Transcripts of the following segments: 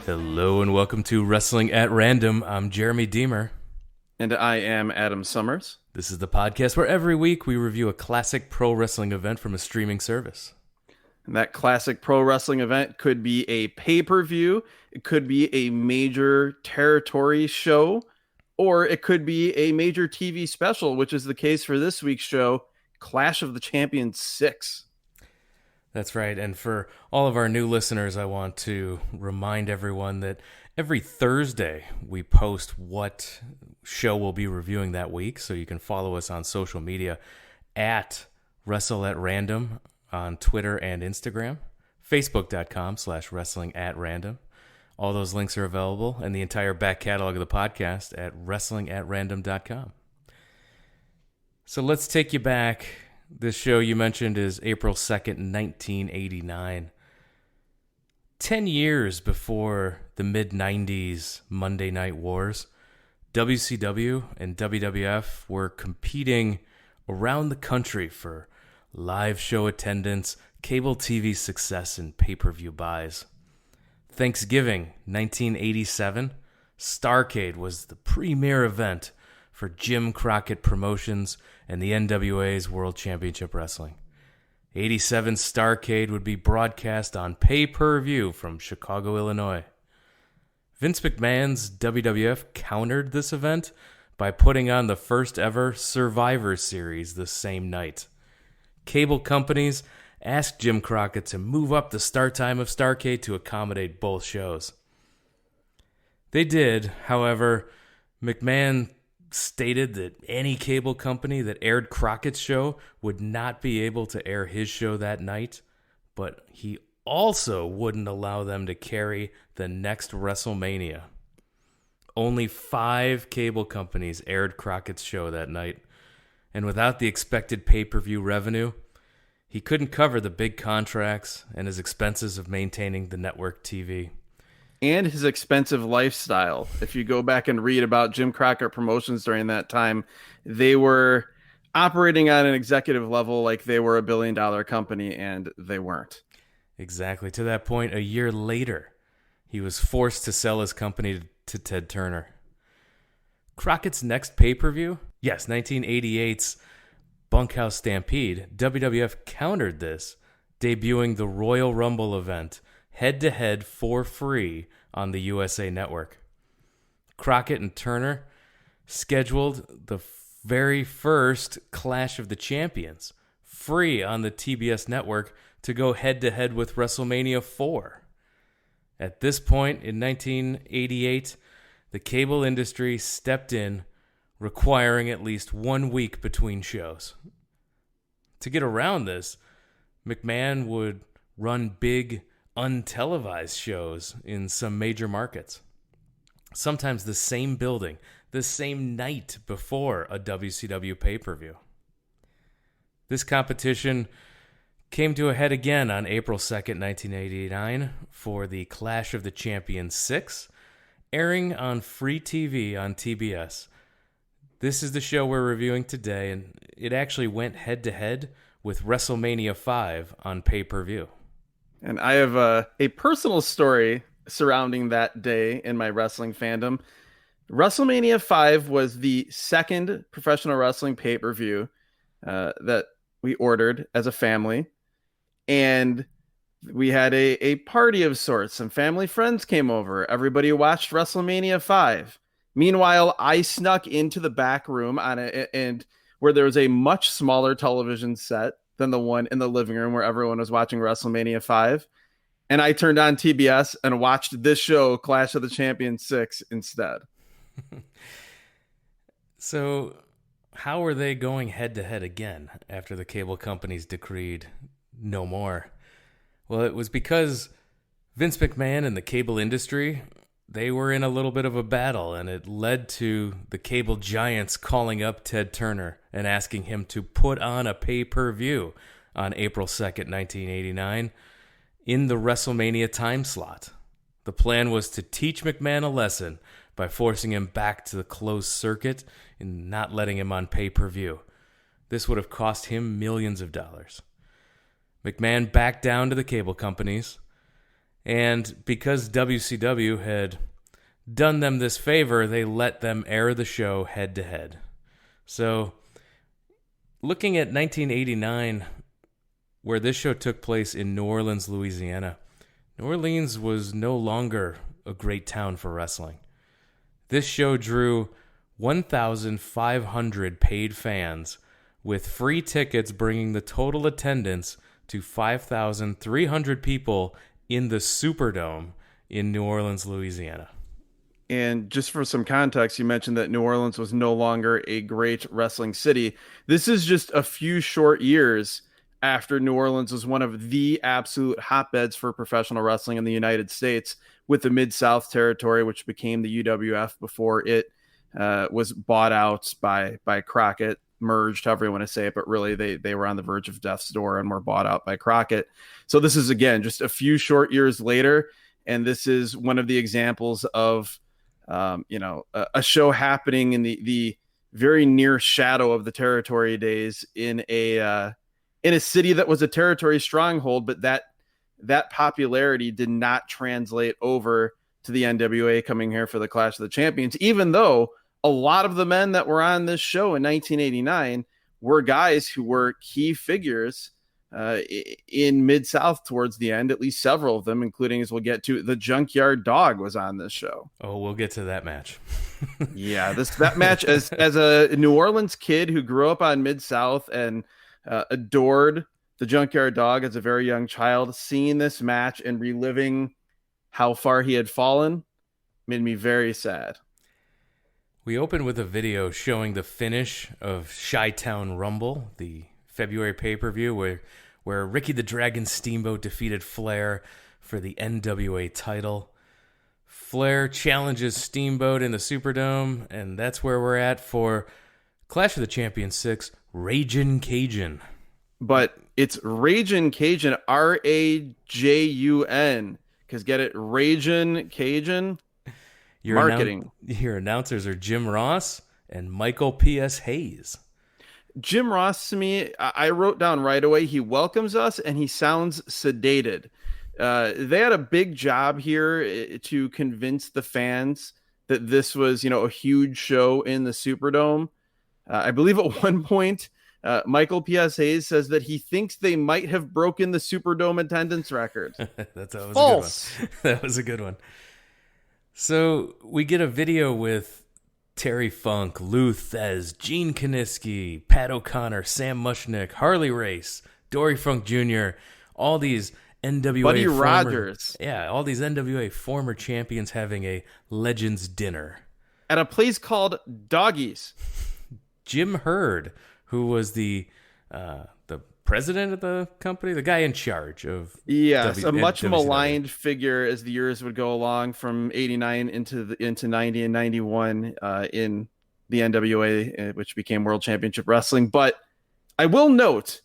Hello and welcome to Wrestling at Random. I'm Jeremy Deemer. And I am Adam Summers. This is the podcast where every week we review a classic pro wrestling event from a streaming service. And that classic pro wrestling event could be a pay-per-view, it could be a major territory show, or it could be a major TV special, which is the case for this week's show, Clash of the Champions 6. That's right, and for all of our new listeners, I want to remind everyone that every Thursday we post what show we'll be reviewing that week, so you can follow us on social media at Wrestle at Random on Twitter and Instagram, facebook.com/wrestlingatrandom. All those links are available, and the entire back catalog of the podcast at wrestlingatrandom.com. So let's take you back. This show you mentioned is April 2nd, 1989. 10 years before the mid-90s Monday Night Wars, WCW and WWF were competing around the country for live show attendance, cable TV success, and pay-per-view buys. Thanksgiving 1987, Starrcade was the premier event for Jim Crockett Promotions and the NWA's World Championship Wrestling. 87 Starrcade would be broadcast on pay-per-view from Chicago, Illinois. Vince McMahon's WWF countered this event by putting on the first ever Survivor Series the same night. Cable companies asked Jim Crockett to move up the start time of Starrcade to accommodate both shows. They did, however. McMahon stated that any cable company that aired Crockett's show would not be able to air his show that night, but he also wouldn't allow them to carry the next WrestleMania. Only 5 cable companies aired Crockett's show that night, and without the expected pay-per-view revenue, he couldn't cover the big contracts and his expenses of maintaining the network TV. And his expensive lifestyle. If you go back and read about Jim Crockett Promotions during that time, they were operating on an executive level like they were a billion-dollar company, and they weren't. Exactly. To that point, a year later, he was forced to sell his company to Ted Turner. Crockett's next pay-per-view? Yes, 1988's Bunkhouse Stampede. WWF countered this, debuting the Royal Rumble event head-to-head for free on the USA Network. Crockett and Turner scheduled the very first Clash of the Champions, free on the TBS network, to go head-to-head with WrestleMania 4. At this point in 1988, the cable industry stepped in, requiring at least 1 week between shows. To get around this, McMahon would run big untelevised shows in some major markets. Sometimes the same building, the same night before a WCW pay-per-view. This competition came to a head again on April 2nd, 1989 for the Clash of the Champions 6, airing on free TV on TBS. This is the show we're reviewing today, and it actually went head-to-head with WrestleMania 5 on pay-per-view. And I have a personal story surrounding that day in my wrestling fandom. WrestleMania 5 was the second professional wrestling pay-per-view that we ordered as a family. And we had a party of sorts. Some family friends came over. Everybody watched WrestleMania 5. Meanwhile, I snuck into the back room and where there was a much smaller television set than the one in the living room where everyone was watching WrestleMania 5. And I turned on TBS and watched this show, Clash of the Champions 6, instead. So how are they going head-to-head again after the cable companies decreed no more? Well, it was because Vince McMahon and the cable industry, they were in a little bit of a battle, and it led to the cable giants calling up Ted Turner and asking him to put on a pay-per-view on April 2nd, 1989, in the WrestleMania time slot. The plan was to teach McMahon a lesson by forcing him back to the closed circuit and not letting him on pay-per-view. This would have cost him millions of dollars. McMahon backed down to the cable companies, And because WCW had done them this favor, they let them air the show head to head. So, looking at 1989, where this show took place in New Orleans, Louisiana, New Orleans was no longer a great town for wrestling. This show drew 1,500 paid fans, with free tickets bringing the total attendance to 5,300 people in the Superdome in New Orleans, Louisiana. And just for some context, you mentioned that New Orleans was no longer a great wrestling city. This is just a few short years after New Orleans was one of the absolute hotbeds for professional wrestling in the United States, with the Mid-South territory, which became the UWF before it was bought out by Crockett, merged, however you want to say it, but really they were on the verge of death's door and were bought out by Crockett. So this is, again, just a few short years later, and this is one of the examples of a show happening in the very near shadow of the territory days in a city that was a territory stronghold, but that popularity did not translate over to the NWA coming here for the Clash of the Champions, even though a lot of the men that were on this show in 1989 were guys who were key figures in Mid-South towards the end, at least several of them, including, as we'll get to, the Junkyard Dog was on this show. Oh, we'll get to that match. Yeah, that match, as a New Orleans kid who grew up on Mid-South and adored the Junkyard Dog as a very young child, seeing this match and reliving how far he had fallen made me very sad. We open with a video showing the finish of Chi-Town Rumble, the February pay-per-view where Ricky the Dragon Steamboat defeated Flair for the NWA title. Flair challenges Steamboat in the Superdome, and that's where we're at for Clash of the Champions 6, Ragin' Cajun. But it's Ragin' Cajun, Rajun, because get it, Ragin' Cajun. Marketing. Your announcers are Jim Ross and Michael P.S. Hayes. Jim Ross, to me, I wrote down right away, he welcomes us and he sounds sedated. They had a big job here to convince the fans that this was, a huge show in the Superdome. I believe at one point, Michael P.S. Hayes says that he thinks they might have broken the Superdome attendance record. That was false. A good one. That was a good one. So we get a video with Terry Funk, Lou Thez, Gene Kiniski, Pat O'Connor, Sam Mushnick, Harley Race, Dory Funk Jr., all these NWA Buddy Rogers. Yeah, all these NWA former champions having a Legends dinner. At a place called Doggies. Jim Hurd, who was the president of the company, the guy in charge of a much maligned figure as the years would go along, from 89 into 90 and 91 in the NWA, which became World Championship Wrestling. But I will note,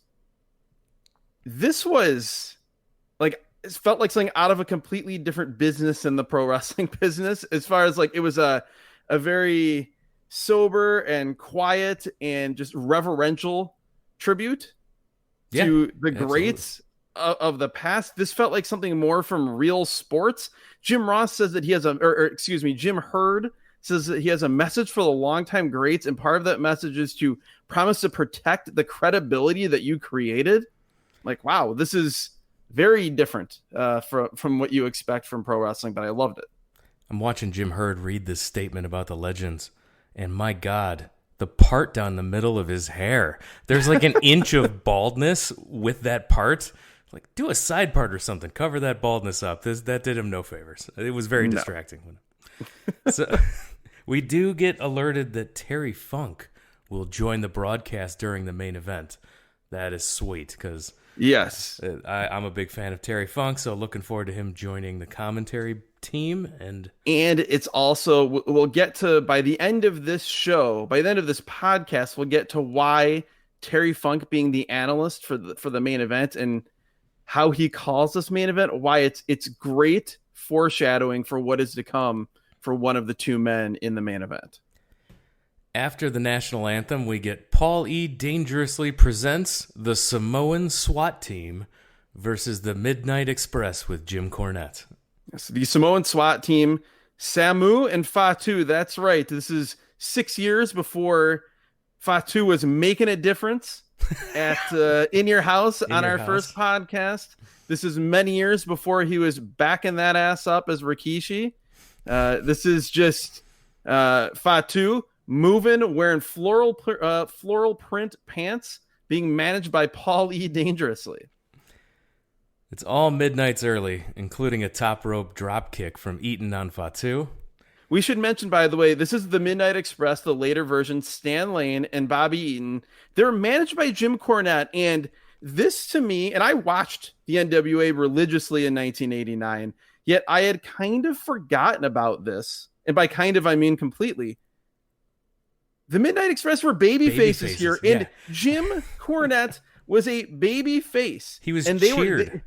this was it felt like something out of a completely different business than the pro wrestling business, as far as it was a very sober and quiet and just reverential tribute to the greats of the past. This felt like something more from real sports. Jim Ross says that he has Jim Hurd says that he has a message for the longtime greats, and part of that message is to promise to protect the credibility that you created. Wow, this is very different from what you expect from pro wrestling, but I loved it. I'm watching Jim Hurd read this statement about the Legends, and my God, the part down the middle of his hair. There's an inch of baldness with that part. Do a side part or something. Cover that baldness up. That did him no favors. It was very distracting. So we do get alerted that Terry Funk will join the broadcast during the main event. That is sweet, because yes, I'm a big fan of Terry Funk, so looking forward to him joining the commentary team. And it's also, we'll get to, by the end of this podcast, we'll get to why Terry Funk, being the analyst for the main event and how he calls this main event, why it's great foreshadowing for what is to come for one of the two men in the main event. After the national anthem, we get Paul E. Dangerously presents the Samoan SWAT team versus the Midnight Express with Jim Cornette. So the Samoan SWAT team, Samu and Fatu. That's right. This is 6 years before Fatu was making a difference at In Your House on our first podcast. This is many years before he was backing that ass up as Rikishi. This is just Fatu moving, wearing floral print pants, being managed by Paul E. Dangerously. It's all midnights early, including a top rope drop kick from Eaton on Fatu. We should mention, by the way, this is the Midnight Express, the later version. Stan Lane and Bobby Eaton. They're managed by Jim Cornette, and this to me, and I watched the NWA religiously in 1989, yet I had kind of forgotten about this. And by kind of, I mean completely. The Midnight Express were baby faces here, yeah. and Jim Cornette was a baby face. He was and cheered.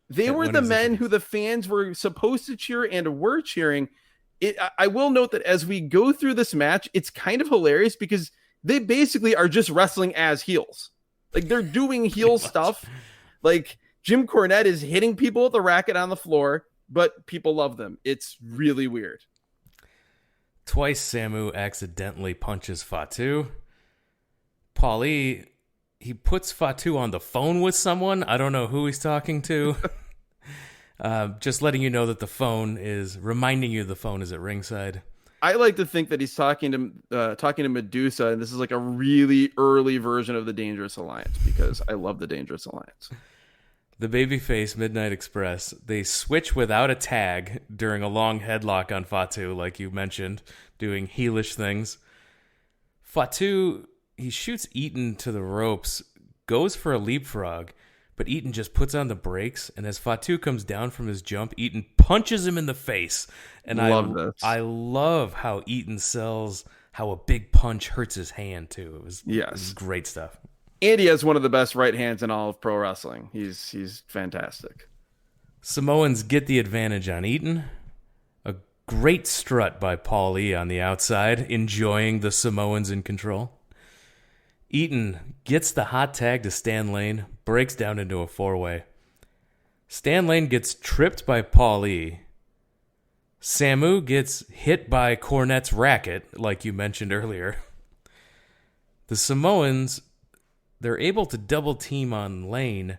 They were the men who the fans were supposed to cheer and were cheering. I will note that as we go through this match, it's kind of hilarious because they basically are just wrestling as heels. Like, they're doing heel stuff. Like, Jim Cornette is hitting people with the racket on the floor, but people love them. It's really weird. Twice Samu accidentally punches Fatu. Paulie, he puts Fatu on the phone with someone. I don't know who he's talking to. Just letting you know that reminding you the phone is at ringside. I like to think that he's talking to Medusa, and this is like a really early version of the Dangerous Alliance, because I love the Dangerous Alliance. The babyface Midnight Express, they switch without a tag during a long headlock on Fatu, like you mentioned, doing heelish things. Fatu, he shoots Eaton to the ropes, goes for a leapfrog, but Eaton just puts on the brakes, and as Fatu comes down from his jump, Eaton punches him in the face. And I love how Eaton sells how a big punch hurts his hand, too. It was great stuff. And he has one of the best right hands in all of pro wrestling. He's fantastic. Samoans get the advantage on Eaton. A great strut by Paul E. on the outside, enjoying the Samoans in control. Eaton gets the hot tag to Stan Lane, breaks down into a four-way. Stan Lane gets tripped by Paul E. Samu gets hit by Cornette's racket, like you mentioned earlier. The Samoans, they're able to double team on Lane.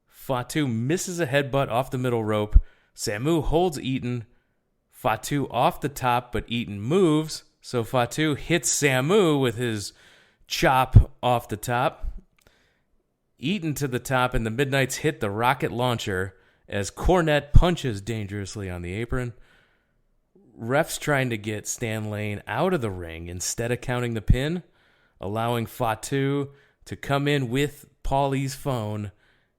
Fatu misses a headbutt off the middle rope. Samu holds Eaton. Fatu off the top, but Eaton moves, so Fatu hits Samu with his chop off the top. Eaton to the top, and the Midnights hit the rocket launcher as Cornette punches dangerously on the apron. Refs trying to get Stan Lane out of the ring instead of counting the pin, allowing Fatu to come in with Paulie's phone,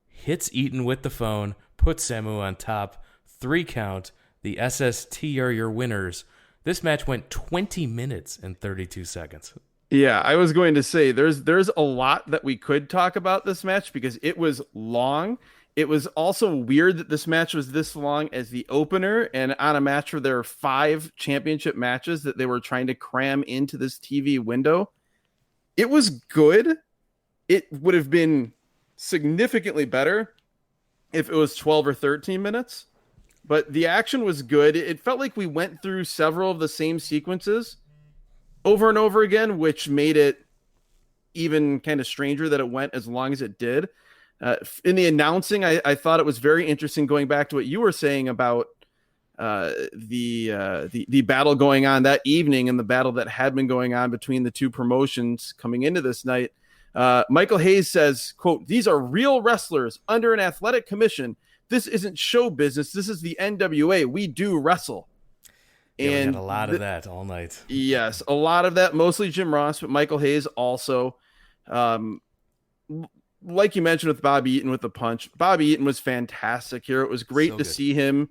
hits Eaton with the phone, puts Samu on top, 3 count. The SST are your winners. This match went 20 minutes and 32 seconds. Yeah, I was going to say there's a lot that we could talk about this match because it was long. It was also weird that this match was this long as the opener, and on a match where there are 5 championship matches that they were trying to cram into this TV window. It was good. It would have been significantly better if it was 12 or 13 minutes, but the action was good. It felt like we went through several of the same sequences over and over again, which made it even kind of stranger that it went as long as it did. In the announcing, I thought it was very interesting, going back to what you were saying about the battle going on that evening and the battle that had been going on between the two promotions coming into this night. Michael Hayes says, quote, "These are real wrestlers under an athletic commission. This isn't show business. This is the NWA. We do wrestle." Yeah, and we had a lot of that all night. Yes, a lot of that, mostly Jim Ross, but Michael Hayes also. Like you mentioned with Bobby Eaton with the punch, Bobby Eaton was fantastic here. It was great to see him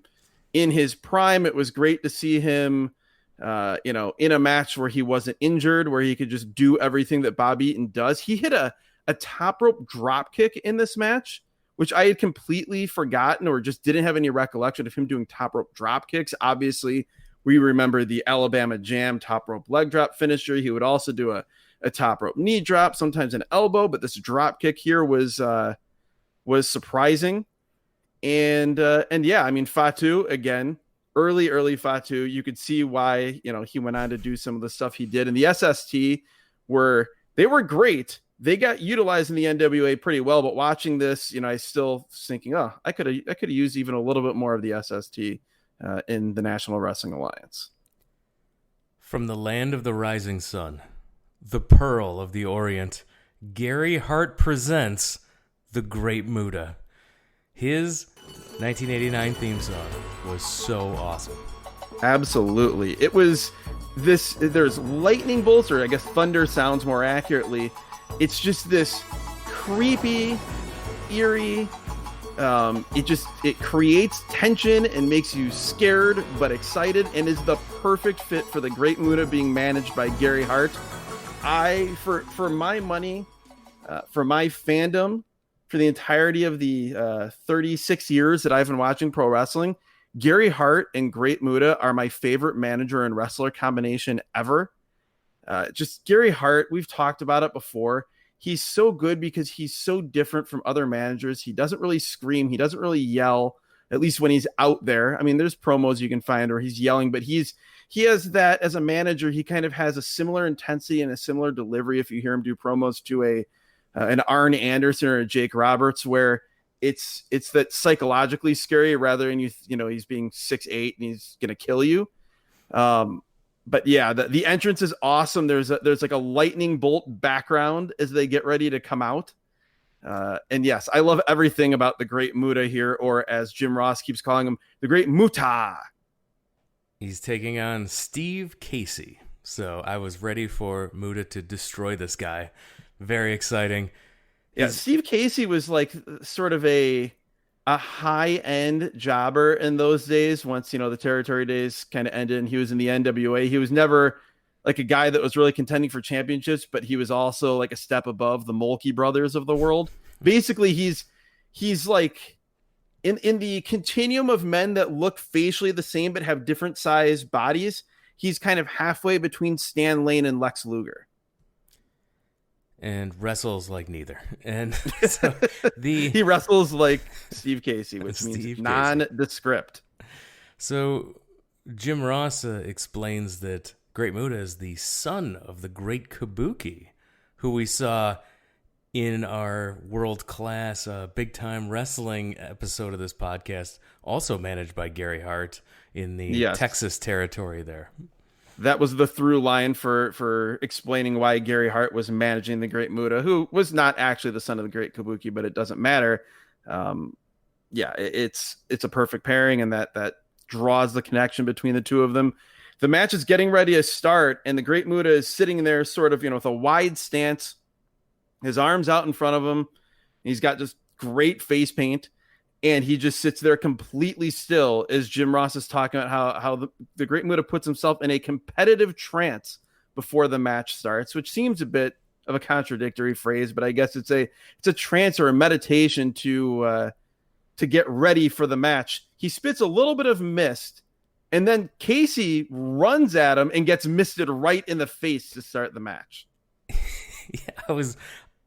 in his prime. It was great to see him, in a match where he wasn't injured, where he could just do everything that Bobby Eaton does. He hit a top rope drop kick in this match, which I had completely forgotten or just didn't have any recollection of him doing top rope drop kicks. Obviously, we remember the Alabama Jam top rope leg drop finisher. He would also do a top rope knee drop, sometimes an elbow, but this drop kick here was was surprising. And yeah, I mean, Fatu again, early Fatu, you could see why, he went on to do some of the stuff he did. And the SST they were great. They got utilized in the NWA pretty well, but watching this, I still thinking, oh, I could have used even a little bit more of the SST in the National Wrestling Alliance. From the land of the rising sun, the pearl of the Orient, Gary Hart presents The Great Muta. His 1989 theme song was so awesome. Absolutely. It was there's lightning bolts, or I guess thunder sounds more accurately. It's just this creepy, eerie, it creates tension and makes you scared but excited, and is the perfect fit for the Great Muta being managed by Gary Hart. For my money, for my fandom, for the entirety of the 36 years that I've been watching pro wrestling, Gary Hart and Great Muta are my favorite manager and wrestler combination ever. Just Gary Hart, we've talked about it before. He's so good because he's so different from other managers. He doesn't really scream. He doesn't really yell, at least when he's out there. I mean, there's promos you can find where he's yelling, but he has that as a manager. He kind of has a similar intensity and a similar delivery if you hear him do promos to an Arn Anderson or a Jake Roberts, where it's that psychologically scary rather than he's being 6'8" and he's gonna kill you. But yeah, the entrance is awesome. There's like a lightning bolt background as they get ready to come out. And yes, I love everything about the Great Muta here, or as Jim Ross keeps calling him, the Great Muta. He's taking on Steve Casey. So I was ready for Muta to destroy this guy. Very exciting. Yeah, Steve Casey was like sort of a high-end jobber in those days. Once, the territory days kind of ended and he was in the NWA. He was never like a guy that was really contending for championships, but he was also like a step above the Mulkey brothers of the world. Basically, he's like in the continuum of men that look facially the same but have different size bodies. He's kind of halfway between Stan Lane and Lex Luger. And wrestles like neither. And so he wrestles like Steve Casey, which means nondescript. So Jim Ross explains that Great Muta is the son of the Great Kabuki, who we saw in our world-class big-time wrestling episode of this podcast, also managed by Gary Hart in the Texas territory there. That was the through line for explaining why Gary Hart was managing the Great Muta, who was not actually the son of the Great Kabuki, but it doesn't matter. It's a perfect pairing, and that draws the connection between the two of them. The match is getting ready to start, and the Great Muta is sitting there sort of, with a wide stance, his arms out in front of him. He's got just great face paint. And he just sits there completely still as Jim Ross is talking about how the Great Muta puts himself in a competitive trance before the match starts, which seems a bit of a contradictory phrase, but I guess it's a trance or a meditation to get ready for the match. He spits a little bit of mist, and then Casey runs at him and gets misted right in the face to start the match.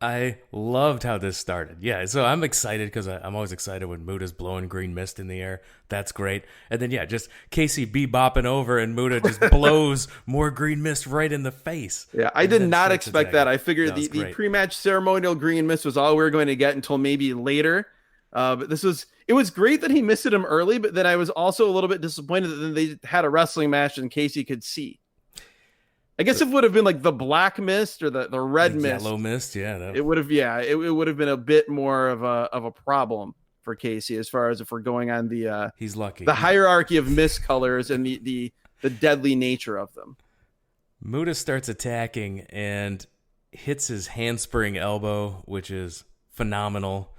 I loved how this started. Yeah, so I'm excited because I'm always excited when Muta's blowing green mist in the air. That's great. And then, just Casey bebopping over and Muta just blows more green mist right in the face. Yeah, I did not expect that. I figured the pre-match ceremonial green mist was all we were going to get until maybe later. But it was great that he misted him early, but then I was also a little bit disappointed that they had a wrestling match and Casey could see. I guess it would have been like the black mist or the red mist, yellow mist. Yeah, it would have. Yeah, it would have been a bit more of a problem for Casey as far as if we're going on the he's lucky the hierarchy of mist colors and the deadly nature of them. Muta starts attacking and hits his handspring elbow, which is phenomenal.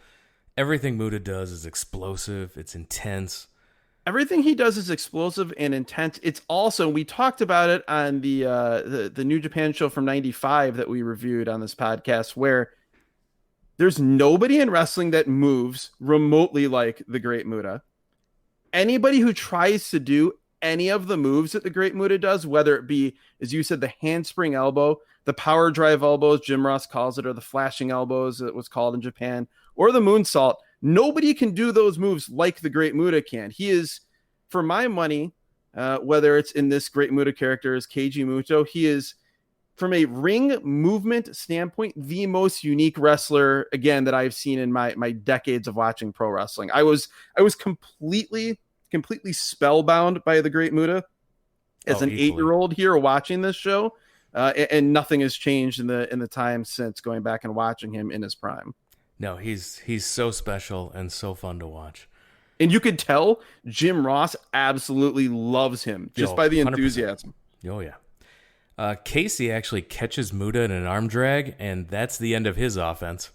Everything Muta does is explosive. It's intense. Everything he does is explosive and intense. It's also, we talked about it on the New Japan show from '95 that we reviewed on this podcast, where there's nobody in wrestling that moves remotely like the Great Muta. Anybody who tries to do any of the moves that the Great Muta does, whether it be, as you said, the handspring elbow, the power drive elbows, Jim Ross calls it, or the flashing elbows, it was called in Japan, or the moonsault, Nobody can do those moves like the Great Muta can. He is, for my money, whether it's in this Great Muta character as Keiji Muto, he is, from a ring movement standpoint, the most unique wrestler, again, that I've seen in my decades of watching pro wrestling. I was completely spellbound by the Great Muta as an 8-year-old here watching this show, and nothing has changed in the time since going back and watching him in his prime. No, he's so special and so fun to watch. And you could tell Jim Ross absolutely loves him just by the 100%. enthusiasm. Oh, yeah. Casey actually catches Muta in an arm drag, and that's the end of his offense.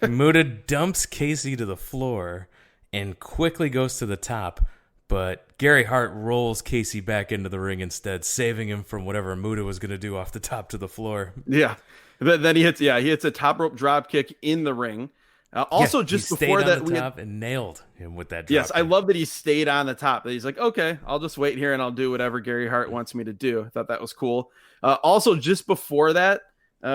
Muta dumps Casey to the floor and quickly goes to the top, but Gary Hart rolls Casey back into the ring instead, saving him from whatever Muta was going to do off the top to the floor. Yeah. But then he hits a top rope drop kick in the ring. Also, just before that, we and nailed him with that drop yes, kick. I love that he stayed on the top. He's like, okay, I'll just wait here and I'll do whatever Gary Hart wants me to do. I thought that was cool. Also, just before that,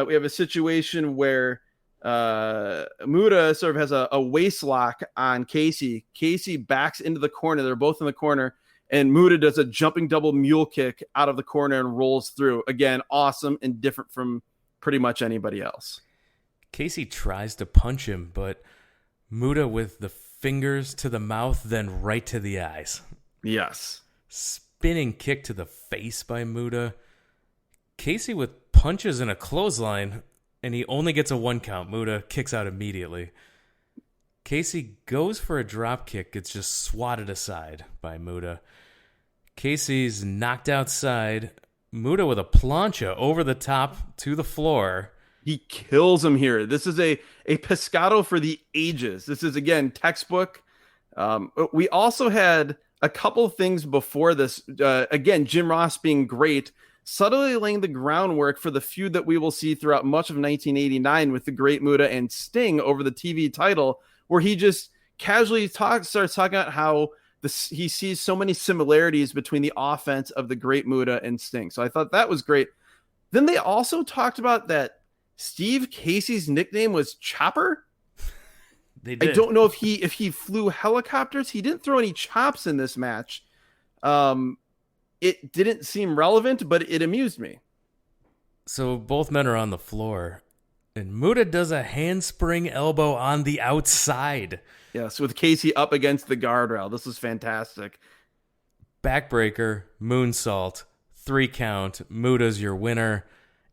we have a situation where Muta sort of has a waist lock on Casey. Casey backs into the corner. They're both in the corner. And Muta does a jumping double mule kick out of the corner and rolls through. Again, awesome and different from pretty much anybody else. Casey tries to punch him, but Muta with the fingers to the mouth, then right to the eyes. Yes. Spinning kick to the face by Muta. Casey with punches and a clothesline, and he only gets a 1 count. Muta kicks out immediately. Casey goes for a drop kick, gets just swatted aside by Muta. Casey's knocked outside. Muta with a plancha over the top to the floor. He kills him here. This is a pescado for the ages. This is, again, textbook. We also had a couple things before this. Again, Jim Ross being great, subtly laying the groundwork for the feud that we will see throughout much of 1989 with the Great Muta and Sting over the TV title, where he just casually starts talking about how he sees so many similarities between the offense of the Great Muta and Sting. So I thought that was great. Then they also talked about that Steve Casey's nickname was Chopper. They did. I don't know if he flew helicopters. He didn't throw any chops in this match. It didn't seem relevant, but it amused me. So both men are on the floor, and Muta does a handspring elbow on the outside. Yes, with Casey up against the guardrail. This was fantastic. Backbreaker, moonsault, 3 count. Muta's your winner.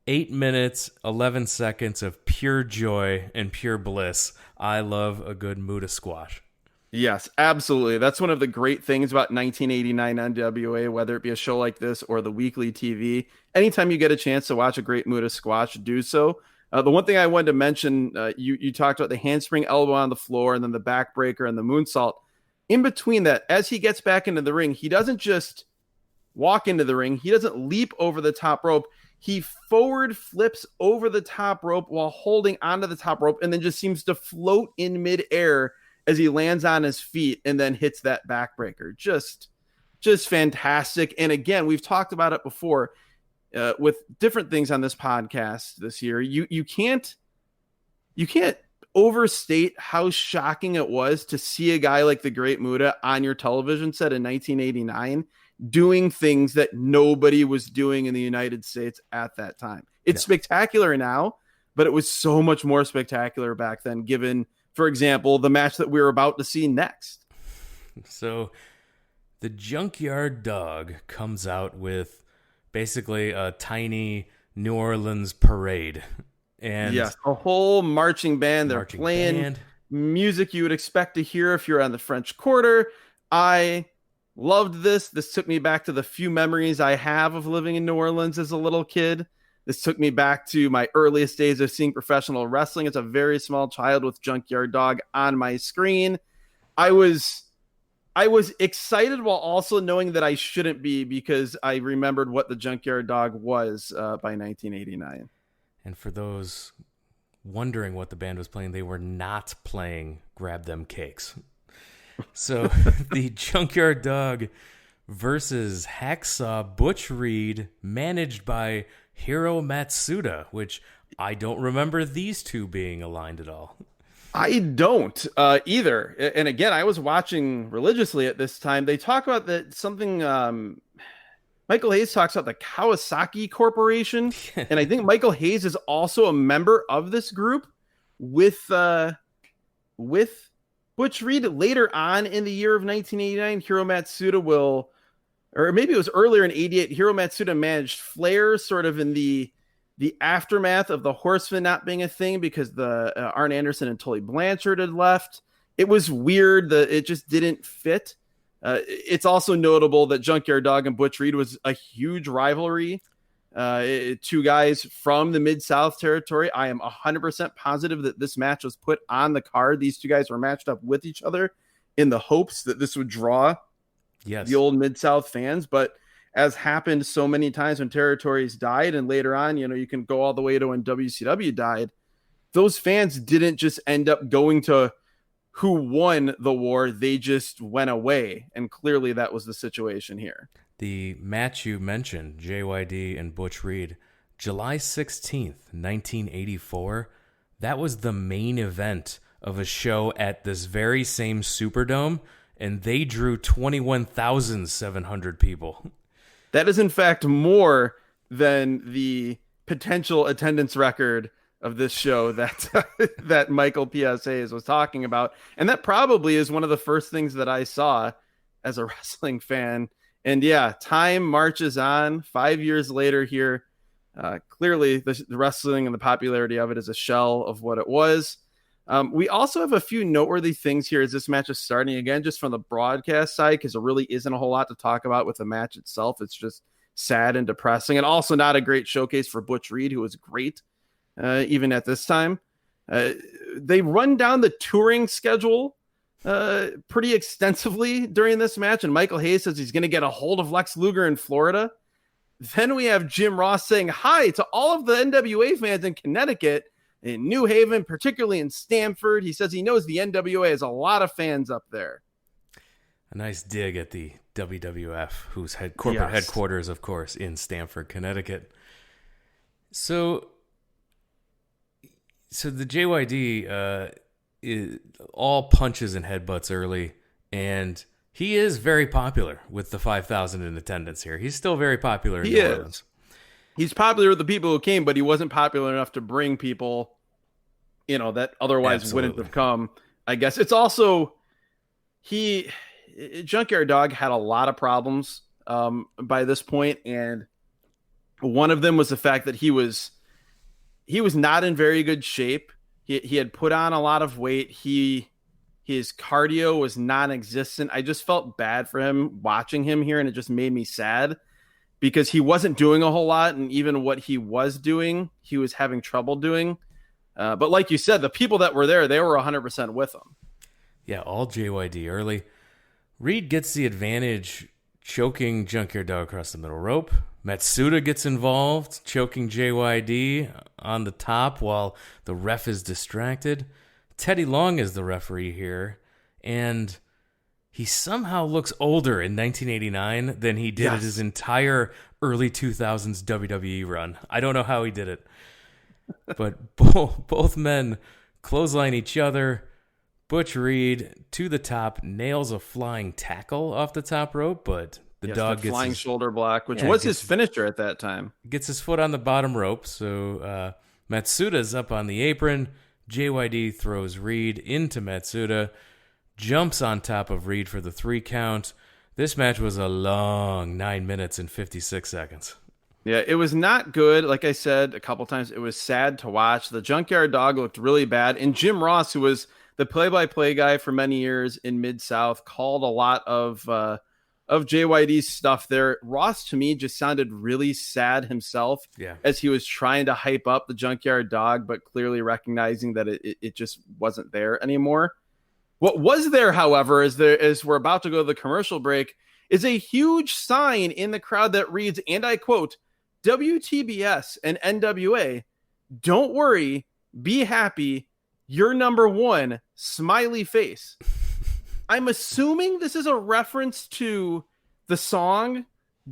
8 minutes, 11 seconds of pure joy and pure bliss. I love a good Muta squash. Yes, absolutely. That's one of the great things about 1989 NWA, whether it be a show like this or the weekly TV. Anytime you get a chance to watch a great Muta squash, do so. The one thing I wanted to mention, you talked about the handspring elbow on the floor and then the backbreaker and the moonsault. In between that, as he gets back into the ring, he doesn't just walk into the ring. He doesn't leap over the top rope. He forward flips over the top rope while holding onto the top rope and then just seems to float in midair as he lands on his feet and then hits that backbreaker. Just fantastic. And again, we've talked about it before with different things on this podcast this year. You can't overstate how shocking it was to see a guy like the Great Muta on your television set in 1989 doing things that nobody was doing in the United States at that time. It's spectacular now, but it was so much more spectacular back then, given, for example, the match that we're about to see next. So the Junkyard Dog comes out with basically a tiny New Orleans parade. And yes, a whole marching band. They're playing music you would expect to hear if you're on the French Quarter. I loved this. This took me back to the few memories I have of living in New Orleans as a little kid. This took me back to my earliest days of seeing professional wrestling as a very small child with Junkyard Dog on my screen. I was excited while also knowing that I shouldn't be, because I remembered what the Junkyard Dog was by 1989. And for those wondering what the band was playing, they were not playing Grab Them Cakes. So the Junkyard Dog versus Hacksaw Butch Reed, managed by Hiro Matsuda, which I don't remember these two being aligned at all. I don't either. And again, I was watching religiously at this time. They talk about that something. Michael Hayes talks about the Kawasaki Corporation, and I think Michael Hayes is also a member of this group with Butch Reed. Later on in the year of 1989, Hiro Matsuda will, or maybe it was earlier in '88. Hiro Matsuda managed Flair, sort of in the aftermath of the Horsemen not being a thing because the Arn Anderson and Tully Blanchard had left. It was weird that it just didn't fit. It's also notable that Junkyard Dog and Butch Reed was a huge rivalry. Two guys from the Mid-South territory. I am 100% positive that this match was put on the card. These two guys were matched up with each other in the hopes that this would draw the old Mid-South fans. But as happened so many times when territories died, and later on, you can go all the way to when WCW died, those fans didn't just end up going to who won the war. They just went away. And clearly that was the situation here. The match you mentioned, JYD and Butch Reed, July 16th, 1984, that was the main event of a show at this very same Superdome, and they drew 21,700 people. That is, in fact, more than the potential attendance record of this show that that Michael PSAs was talking about. And that probably is one of the first things that I saw as a wrestling fan. And yeah, time marches on. 5 years later here, clearly the wrestling and the popularity of it is a shell of what it was. We also have a few noteworthy things here as this match is starting, again, just from the broadcast side, because there really isn't a whole lot to talk about with the match itself. It's just sad and depressing, and also not a great showcase for Butch Reed, who was great even at this time. They run down the touring schedule pretty extensively during this match, and Michael Hayes says he's going to get a hold of Lex Luger in Florida. Then we have Jim Ross saying hi to all of the NWA fans in Connecticut, in New Haven, particularly in Stamford. He says he knows the NWA has a lot of fans up there. A nice dig at the WWF, whose corporate headquarters, of course, in Stamford, Connecticut. So the JYD is all punches and headbutts early, and he is very popular with the 5,000 in attendance here. He's still very popular in New Orleans. He's popular with the people who came, but he wasn't popular enough to bring people, that otherwise wouldn't have come. I guess it's also Junkyard Dog had a lot of problems by this point, and one of them was the fact that he was not in very good shape. He had put on a lot of weight. His cardio was non-existent. I just felt bad for him watching him here, and it just made me sad, because he wasn't doing a whole lot, and even what he was doing, he was having trouble doing. But like you said, the people that were there, they were 100% with him. Yeah, all JYD early. Reed gets the advantage, choking Junkyard Dog across the middle rope. Matsuda gets involved, choking JYD on the top while the ref is distracted. Teddy Long is the referee here, and he somehow looks older in 1989 than he did at his entire early 2000s WWE run. I don't know how he did it. But both men clothesline each other. Butch Reed to the top, nails a flying tackle off the top rope, but the dog gets flying shoulder block, which was his finisher at that time. Gets his foot on the bottom rope, so Matsuda's up on the apron. JYD throws Reed into Matsuda, jumps on top of Reed for the 3 count. This match was a long 9 minutes and 56 seconds. Yeah, it was not good. Like I said a couple times, it was sad to watch. The Junkyard Dog looked really bad. And Jim Ross, who was the play-by-play guy for many years in Mid-South, called a lot of JYD's stuff there. Ross, to me, just sounded really sad himself as he was trying to hype up the Junkyard Dog, but clearly recognizing that it just wasn't there anymore. What was there, however, as we're about to go to the commercial break, is a huge sign in the crowd that reads, and I quote, WTBS and NWA, don't worry, be happy, you're number one, smiley face. I'm assuming this is a reference to the song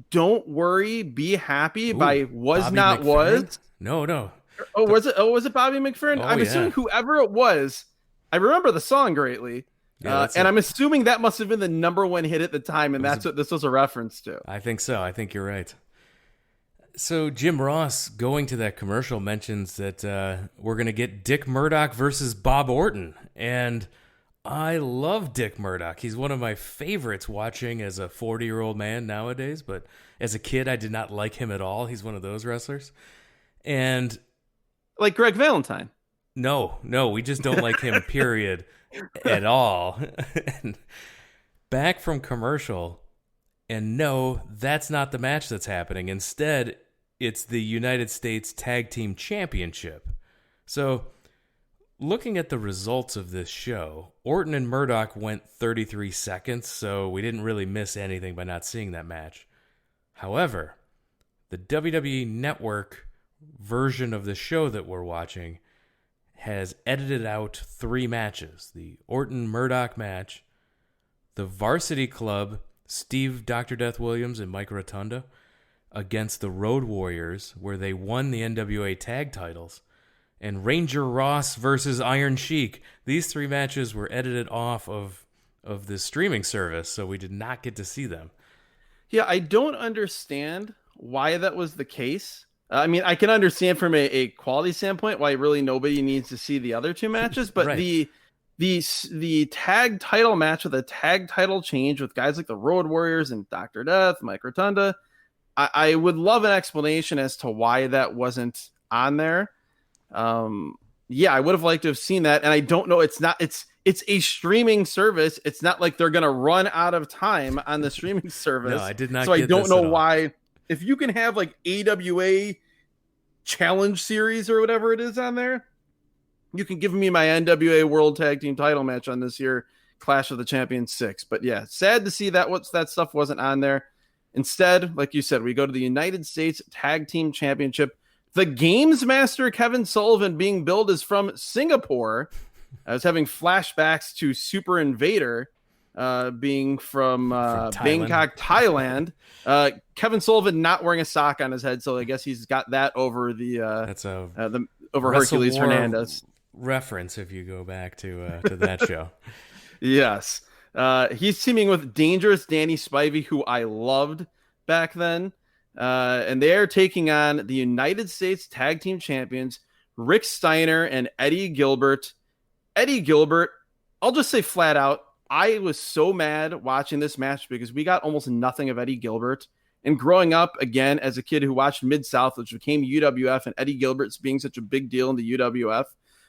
Don't Worry, Be Happy by Was Bobby Not McFerrin? Was. No. Was it Bobby McFerrin? I'm assuming whoever it was, I remember the song greatly. Yeah, and I'm assuming that must have been the number one hit at the time, and that's what this was a reference to. I think so. I think you're right. So Jim Ross, going to that commercial, mentions that we're going to get Dick Murdoch versus Bob Orton. And I love Dick Murdoch. He's one of my favorites watching as a 40-year-old man nowadays. But as a kid, I did not like him at all. He's one of those wrestlers. And like Greg Valentine. No, we just don't like him, period, at all. And back from commercial, and no, that's not the match that's happening. Instead, it's the United States Tag Team Championship. So, looking at the results of this show, Orton and Murdoch went 33 seconds, so we didn't really miss anything by not seeing that match. However, the WWE Network version of the show that we're watching has edited out 3 matches. The Orton-Murdoch match, the Varsity Club, Steve Dr. Death Williams and Mike Rotunda, against the Road Warriors, where they won the NWA tag titles, and Ranger Ross versus Iron Sheik. These 3 matches were edited off of the streaming service, so we did not get to see them. Yeah, I don't understand why that was the case. I mean, I can understand from a quality standpoint why really nobody needs to see the other 2 matches, but right. the tag title match with a tag title change with guys like the Road Warriors and Dr. Death, Mike Rotunda, I would love an explanation as to why that wasn't on there. Yeah, I would have liked to have seen that, and I don't know. It's a streaming service. It's not like they're gonna run out of time on the streaming service. No, I did not. So I don't know why. If you can have like AWA Challenge Series or whatever it is on there, you can give me my NWA World Tag Team title match on this year Clash of the Champions 6. But yeah, sad to see that that stuff wasn't on there. Instead, like you said, we go to the United States Tag Team Championship. The Games Master Kevin Sullivan being billed is from Singapore. I was having flashbacks to Super Invader being from Bangkok, Thailand. Kevin Sullivan not wearing a sock on his head, so I guess he's got that over over Hercules Hernandez reference. If you go back to that show, yes, he's teaming with Dangerous Danny Spivey, who I loved back then, and they are taking on the United States Tag Team Champions Rick Steiner and Eddie Gilbert. Eddie Gilbert, I'll just say flat out, I was so mad watching this match because we got almost nothing of Eddie Gilbert. And growing up, again, as a kid who watched Mid-South, which became UWF, and Eddie Gilbert's being such a big deal in the UWF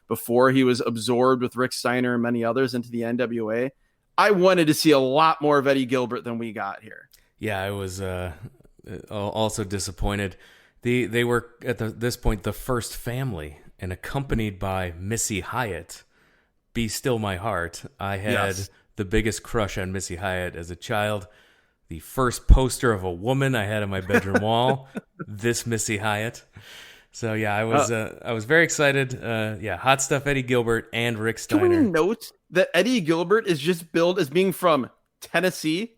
before he was absorbed with Rick Steiner and many others into the NWA, I wanted to see a lot more of Eddie Gilbert than we got here. Yeah, I was also disappointed. They were, at this point, the first family, and accompanied by Missy Hyatt. Be Still My Heart. I had the biggest crush on Missy Hyatt as a child. The first poster of a woman I had on my bedroom wall, this Missy Hyatt. So yeah, I was very excited. Hot Stuff Eddie Gilbert and Rick Steiner. Can we note that Eddie Gilbert is just billed as being from Tennessee?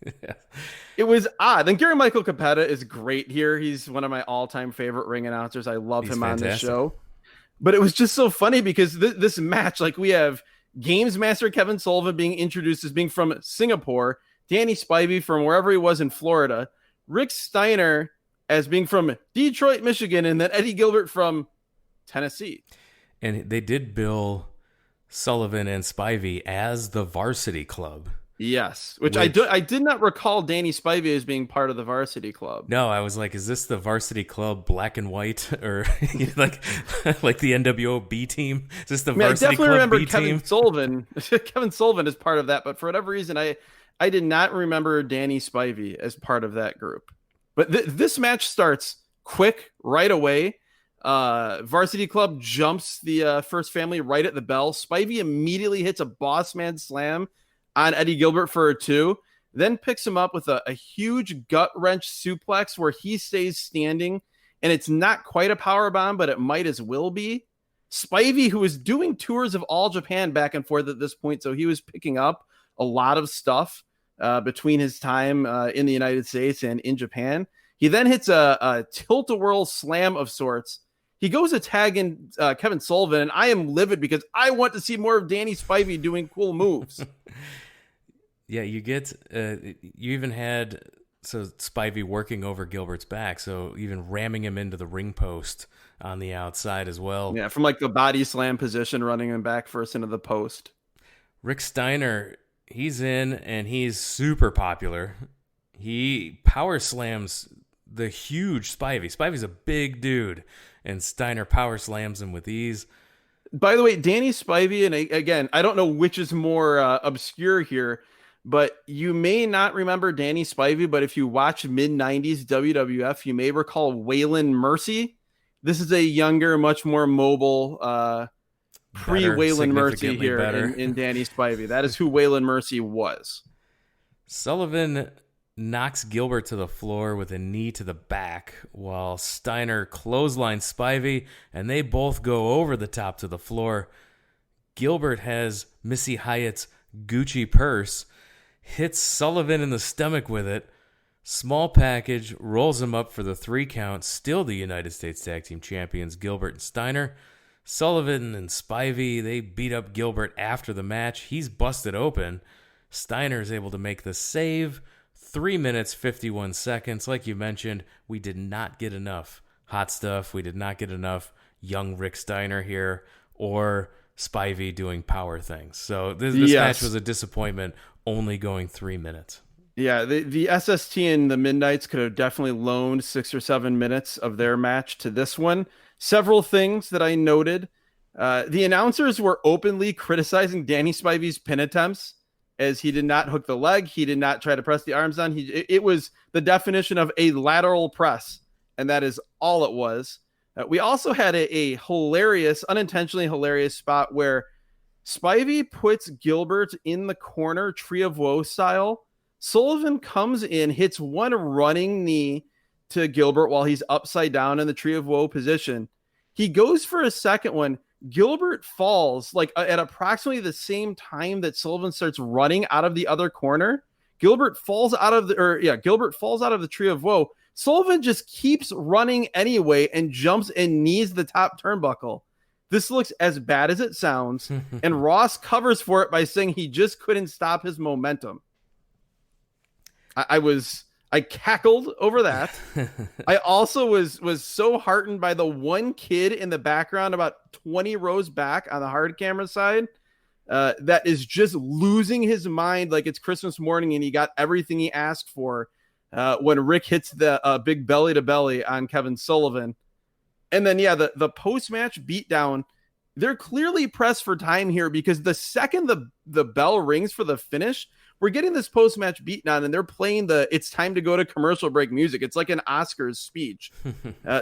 Yeah. It was odd. And Gary Michael Capetta is great here. He's one of my all-time favorite ring announcers. I love him on this show. But it was just so funny because this match, like we have Games Master Kevin Sullivan being introduced as being from Singapore, Danny Spivey from wherever he was in Florida, Rick Steiner as being from Detroit, Michigan, and then Eddie Gilbert from Tennessee. And they did bill Sullivan and Spivey as the Varsity Club. Yes, which I did not recall Danny Spivey as being part of the Varsity Club. No, I was like, is this the Varsity Club black and white, or like the NWO B team? Is this the Varsity Club B team? I definitely remember Kevin Sullivan. Kevin Sullivan is part of that, but for whatever reason, I did not remember Danny Spivey as part of that group. But this match starts quick right away. Varsity Club jumps the first family right at the bell. Spivey immediately hits a boss man slam on Eddie Gilbert for a 2, then picks him up with a huge gut wrench suplex where he stays standing, and it's not quite a power bomb, but it might as well be. Spivey, who was doing tours of all Japan back and forth at this point, so he was picking up a lot of stuff between his time in the United States and in Japan. He then hits a tilt-a-whirl slam of sorts, He goes to tag in Kevin Sullivan, and I am livid because I want to see more of Danny Spivey doing cool moves. Yeah, you get you even had Spivey working over Gilbert's back, so even ramming him into the ring post on the outside as well. Yeah, from like the body slam position, running him back first into the post. Rick Steiner, he's in and he's super popular. He power slams the huge Spivey. Spivey's a big dude, and Steiner power slams him with ease. By the way, Danny Spivey, and again, I don't know which is more obscure here, but you may not remember Danny Spivey, but if you watch mid-90s WWF, you may recall Waylon Mercy. This is a younger, much more mobile, pre-Waylon Mercy here in Danny Spivey. That is who Waylon Mercy was. Sullivan knocks Gilbert to the floor with a knee to the back, while Steiner clotheslines Spivey, and they both go over the top to the floor. Gilbert has Missy Hyatt's Gucci purse, hits Sullivan in the stomach with it. Small package rolls him up for the 3 count. Still the United States Tag Team Champions, Gilbert and Steiner. Sullivan and Spivey, they beat up Gilbert after the match. He's busted open. Steiner is able to make the save. 3 minutes, 51 seconds. Like you mentioned, we did not get enough hot stuff. We did not get enough young Rick Steiner here or Spivey doing power things. So this match was a disappointment, only going 3 minutes. Yeah, the SST and the Midnights could have definitely loaned 6 or 7 minutes of their match to this one. Several things that I noted. The announcers were openly criticizing Danny Spivey's pin attempts, as he did not hook the leg. He did not try to press the arms on. It was the definition of a lateral press, and that is all it was. We also had a hilarious, unintentionally hilarious spot where Spivey puts Gilbert in the corner, Tree of Woe style. Sullivan comes in, hits one running knee to Gilbert while he's upside down in the Tree of Woe position. He goes for a second one. Gilbert falls like at approximately the same time that Sullivan starts running out of the other corner. Gilbert falls out of the Tree of Woe. Sullivan just keeps running anyway and jumps and knees the top turnbuckle. This looks as bad as it sounds, and Ross covers for it by saying he just couldn't stop his momentum. I cackled over that. I also was so heartened by the one kid in the background about 20 rows back on the hard camera side that is just losing his mind like it's Christmas morning and he got everything he asked for when Rick hits the big belly to belly on Kevin Sullivan. And then, the post-match beatdown, they're clearly pressed for time here because the second the bell rings for the finish, we're getting this post-match beatdown and they're playing it's time to go to commercial break music. It's like an Oscars speech.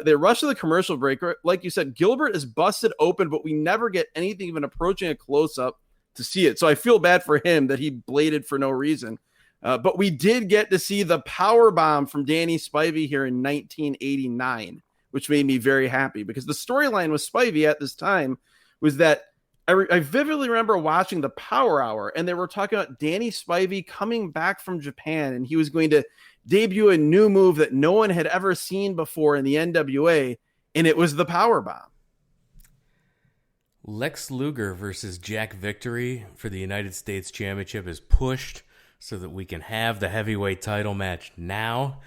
They rush to the commercial break. Like you said, Gilbert is busted open, but we never get anything even approaching a close-up to see it. So I feel bad for him that he bladed for no reason. But we did get to see the power bomb from Danny Spivey here in 1989, which made me very happy because the storyline with Spivey at this time was that I vividly remember watching the Power Hour, and they were talking about Danny Spivey coming back from Japan, and he was going to debut a new move that no one had ever seen before in the NWA, and it was the Power Bomb. Lex Luger versus Jack Victory for the United States Championship is pushed so that we can have the heavyweight title match now.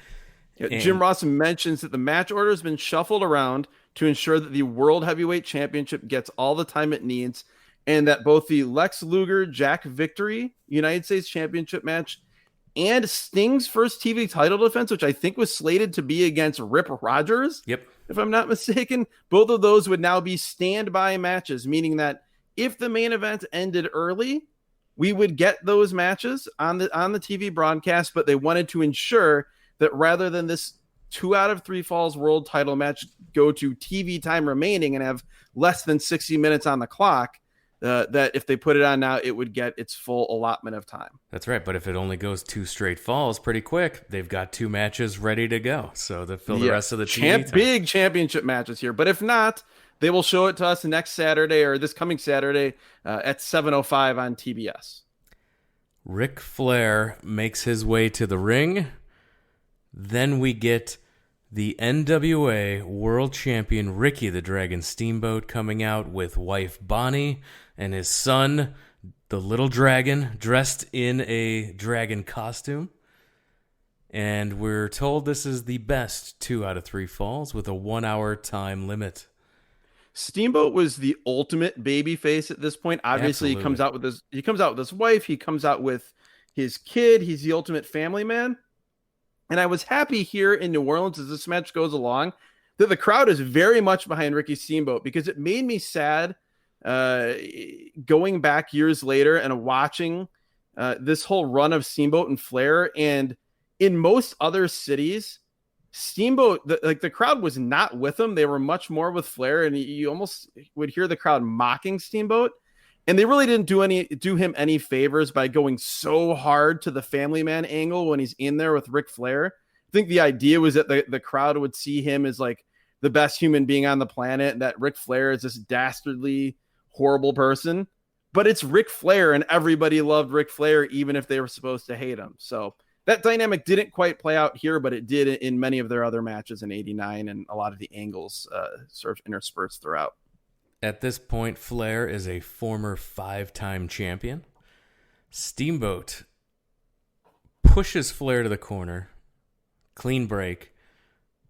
Jim Ross mentions that the match order has been shuffled around to ensure that the World Heavyweight Championship gets all the time it needs, and that both the Lex Luger Jack Victory United States Championship match and Sting's first TV title defense, which I think was slated to be against Rip Rogers, if I'm not mistaken, both of those would now be standby matches, meaning that if the main event ended early, we would get those matches on the TV broadcast, but they wanted to ensure that rather than this 2 out of 3 falls world title match go to TV time remaining and have less than 60 minutes on the clock, that if they put it on now, it would get its full allotment of time. That's right. But if it only goes 2 straight falls pretty quick, they've got 2 matches ready to go. So they fill the rest of the TV time. Big championship matches here. But if not, they will show it to us next Saturday or this coming Saturday at 7:05 on TBS. Ric Flair makes his way to the ring. Then we get The NWA World Champion Ricky the Dragon Steamboat coming out with wife Bonnie and his son, the little dragon, dressed in a dragon costume. And we're told this is the best 2 out of 3 falls with a 1 hour time limit. Steamboat was the ultimate baby face at this point. Obviously, Absolutely. he comes out with his wife, he comes out with his kid. He's the ultimate family man. And I was happy here in New Orleans as this match goes along that the crowd is very much behind Ricky Steamboat, because it made me sad going back years later and watching this whole run of Steamboat and Flair. And in most other cities, Steamboat, the crowd was not with him. They were much more with Flair, and you almost would hear the crowd mocking Steamboat. And they really didn't do him any favors by going so hard to the family man angle when he's in there with Ric Flair. I think the idea was that the crowd would see him as like the best human being on the planet, and that Ric Flair is this dastardly, horrible person. But it's Ric Flair, and everybody loved Ric Flair, even if they were supposed to hate him. So that dynamic didn't quite play out here, but it did in many of their other matches in '89, and a lot of the angles sort of interspersed throughout. At this point, Flair is a former 5-time champion. Steamboat pushes Flair to the corner. Clean break.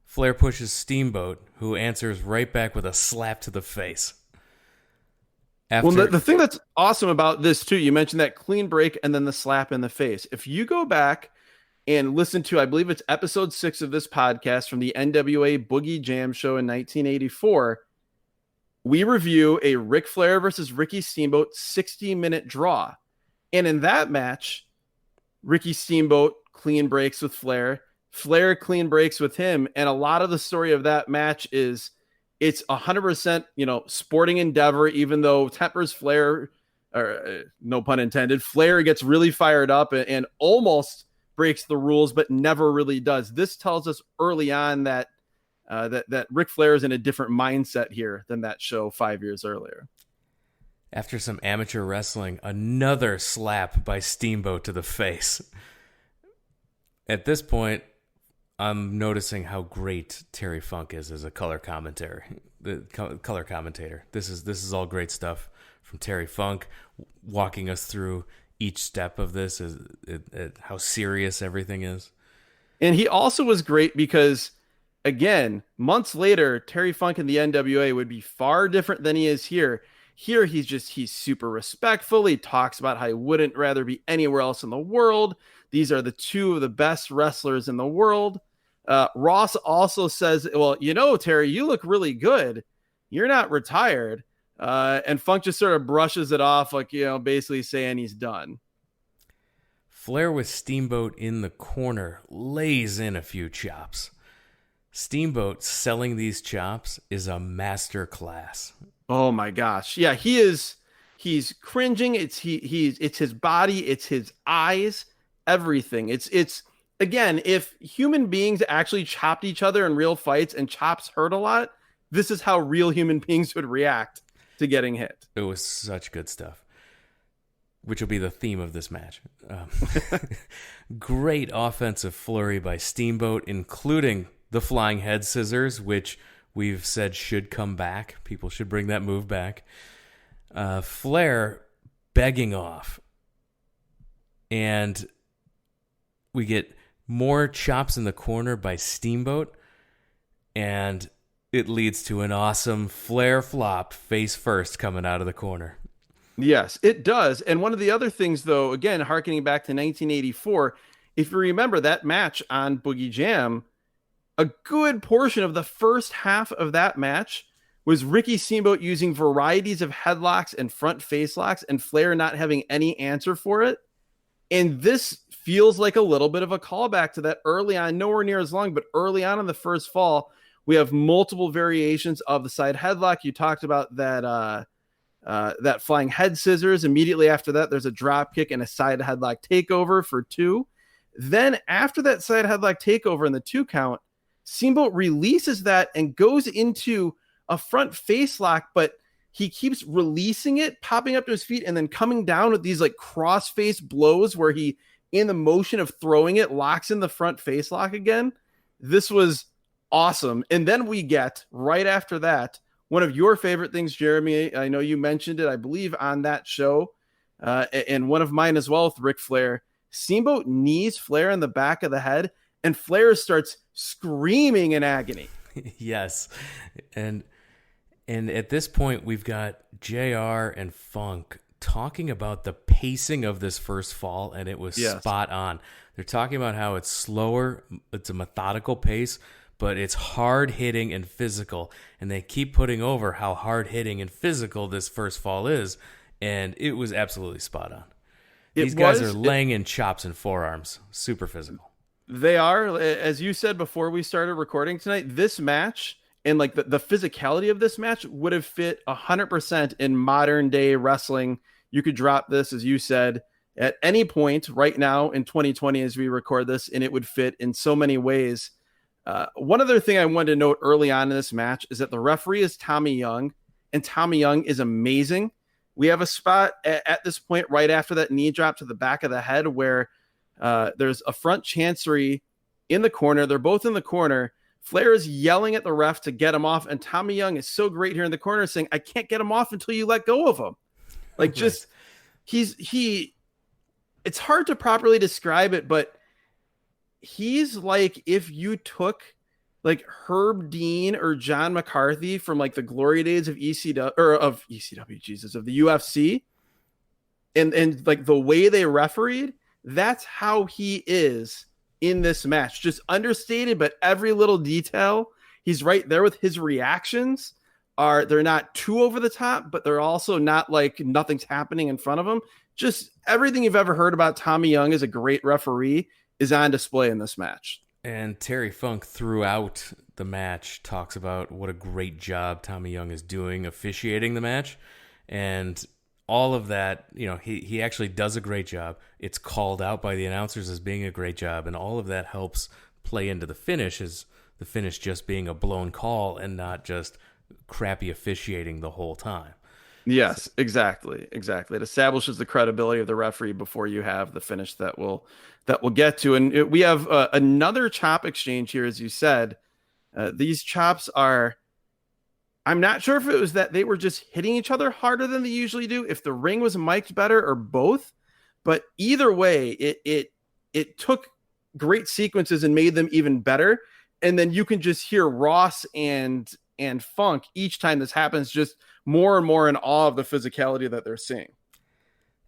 Flair pushes Steamboat, who answers right back with a slap to the face. Well, the thing that's awesome about this, too, you mentioned that clean break and then the slap in the face. If you go back and listen to, I believe it's episode 6 of this podcast from the NWA Boogie Jam show in 1984, we review a Ric Flair versus Ricky Steamboat 60-minute draw. And in that match, Ricky Steamboat clean breaks with Flair. Flair clean breaks with him. And a lot of the story of that match is it's 100%, sporting endeavor, even though tempers Flair, or no pun intended, Flair gets really fired up and almost breaks the rules, but never really does. This tells us early on that that Ric Flair is in a different mindset here than that show 5 years earlier. After some amateur wrestling, another slap by Steamboat to the face. At this point, I'm noticing how great Terry Funk is as a color commentator. This is all great stuff from Terry Funk, walking us through each step of this, how serious everything is. And he also was great because, again, months later, Terry Funk in the NWA would be far different than he is here. Here, he's super respectful. He talks about how he wouldn't rather be anywhere else in the world. These are the two of the best wrestlers in the world. Ross also says, well, Terry, you look really good. You're not retired. And Funk just sort of brushes it off, like, basically saying he's done. Flair with Steamboat in the corner lays in a few chops. Steamboat selling these chops is a master class. Oh my gosh. Yeah, he's cringing. It's his body, it's his eyes, everything. It's again, if human beings actually chopped each other in real fights and chops hurt a lot, this is how real human beings would react to getting hit. It was such good stuff, which will be the theme of this match. Great offensive flurry by Steamboat, including the flying head scissors, which we've said should come back. People should bring that move back. Flair begging off. And we get more chops in the corner by Steamboat. And it leads to an awesome Flair flop face first coming out of the corner. Yes, it does. And one of the other things, though, again, harkening back to 1984, if you remember that match on Boogie Jam, a good portion of the first half of that match was Ricky Steamboat using varieties of headlocks and front face locks, and Flair not having any answer for it. And this feels like a little bit of a callback to that early on, nowhere near as long, but early on in the first fall, we have multiple variations of the side headlock. You talked about that that flying head scissors. Immediately after that, there's a drop kick and a side headlock takeover for 2. Then after that side headlock takeover in the 2 count, Steamboat releases that and goes into a front face lock, but he keeps releasing it, popping up to his feet, and then coming down with these like cross face blows where he, in the motion of throwing it, locks in the front face lock again. This was awesome. And then we get right after that one of your favorite things, Jeremy. I know you mentioned it, I believe, on that show, and one of mine as well with Ric Flair. Steamboat knees Flair in the back of the head, and Flair starts screaming in agony. Yes, and at this point we've got JR and Funk talking about the pacing of this first fall, and it was spot on. They're talking about how it's slower, it's a methodical pace, but it's hard hitting and physical, and they keep putting over how hard hitting and physical this first fall is, and it was absolutely spot on. These guys are laying in chops and forearms, super physical. They are, as you said before we started recording tonight, this match and like the physicality of this match would have fit 100% in modern day wrestling. You could drop this, as you said, at any point right now in 2020 as we record this, and it would fit in so many ways. One other thing I wanted to note early on in this match is that the referee is Tommy Young, and Tommy Young is amazing. We have a spot at this point right after that knee drop to the back of the head where there's a front chancery in the corner. They're both in the corner. Flair is yelling at the ref to get him off, and Tommy Young is so great here in the corner saying, I can't get him off until you let go of him. Like, just, it's hard to properly describe it, but he's like if you took like Herb Dean or John McCarthy from like the glory days of ECW or of ECW, Jesus, of the UFC, and like the way they refereed, that's how he is in this match. Just understated, but every little detail, he's right there with his reactions. They're not too over the top, but they're also not like nothing's happening in front of him. Just everything you've ever heard about Tommy Young as a great referee is on display in this match. And Terry Funk throughout the match talks about what a great job Tommy Young is doing officiating the match. And all of that, you know, he actually does a great job. It's called out by the announcers as being a great job. And all of that helps play into the finish, as the finish just being a blown call and not just crappy officiating the whole time. Yes, exactly. It establishes the credibility of the referee before you have the finish that we'll get to. And we have another chop exchange here, as you said. These chops are, I'm not sure if it was that they were just hitting each other harder than they usually do, if the ring was mic'd better, or both. But either way, it took great sequences and made them even better. And then you can just hear Ross and Funk each time this happens, just more and more in awe of the physicality that they're seeing.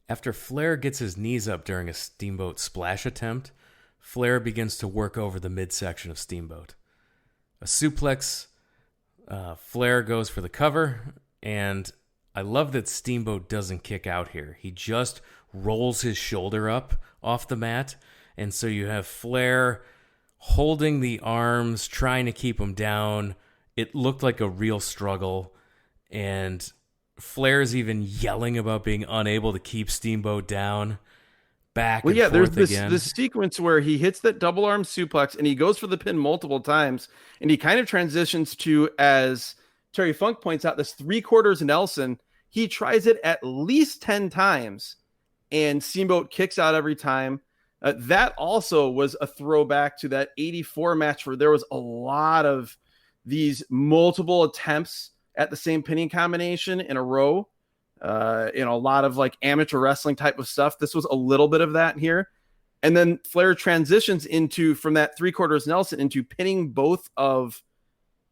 After Flair gets his knees up during a Steamboat splash attempt, Flair begins to work over the midsection of Steamboat. A suplex, Flair goes for the cover, and I love that Steamboat doesn't kick out here. He just rolls his shoulder up off the mat, and so you have Flair holding the arms, trying to keep him down. It looked like a real struggle, and Flair's even yelling about being unable to keep Steamboat down. There's this sequence where he hits that double arm suplex and he goes for the pin multiple times, and he kind of transitions to, as Terry Funk points out, this 3/4 Nelson. He tries it at least 10 times, and Steamboat kicks out every time. That also was a throwback to that 84 match where there was a lot of these multiple attempts at the same pinning combination in a row. A lot of like amateur wrestling type of stuff. This was a little bit of that here. And then Flair transitions from that 3/4 Nelson into pinning both of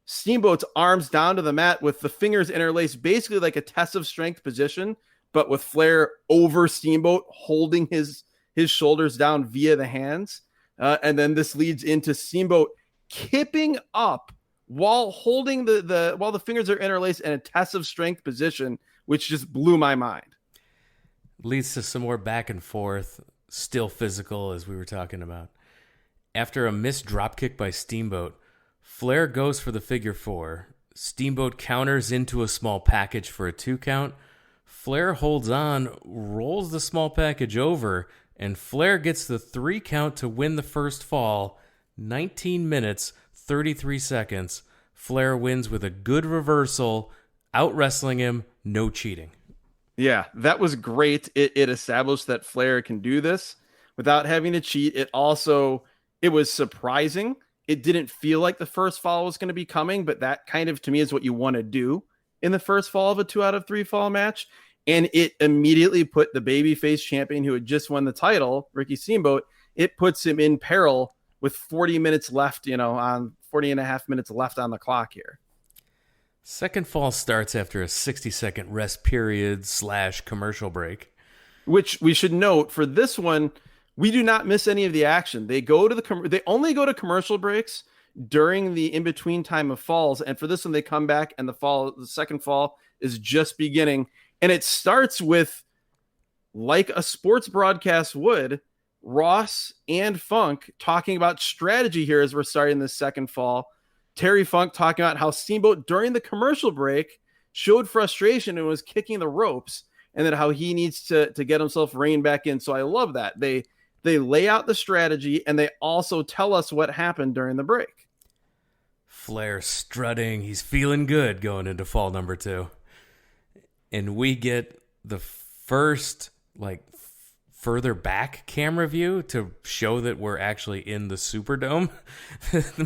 Steamboat's arms down to the mat with the fingers interlaced, basically like a test of strength position, but with Flair over Steamboat, holding his shoulders down via the hands. And then this leads into Steamboat kipping up while holding while the fingers are interlaced in a test of strength position, which just blew my mind. Leads to some more back and forth, still physical, as we were talking about. After a missed dropkick by Steamboat, Flair goes for the figure four. Steamboat counters into a small package for a 2 count. Flair holds on, rolls the small package over, and Flair gets the 3 count to win the first fall. 19 minutes, 33 seconds. Flair wins with a good reversal, out wrestling him, no cheating. Yeah, that was great. It established that Flair can do this without having to cheat. It was surprising it didn't feel like the first fall was going to be coming, but that kind of, to me, is what you want to do in the first fall of a 2 out of 3 fall match. And it immediately put the babyface champion who had just won the title, Ricky Steamboat, it puts him in peril with 40 minutes left, on 40 and a half minutes left on the clock here. Second fall starts after a 60-second rest period / commercial break. Which we should note for this one, we do not miss any of the action. They only go to commercial breaks during the in-between time of falls. And for this one, they come back and the second fall is just beginning. And it starts with, like a sports broadcast would, Ross and Funk talking about strategy here as we're starting this second fall. Terry Funk talking about how Steamboat during the commercial break showed frustration and was kicking the ropes, and then how he needs to get himself reined back in. So I love that. They lay out the strategy, and they also tell us what happened during the break. Flair strutting. He's feeling good going into fall number 2. And we get the first, further back camera view to show that we're actually in the Superdome.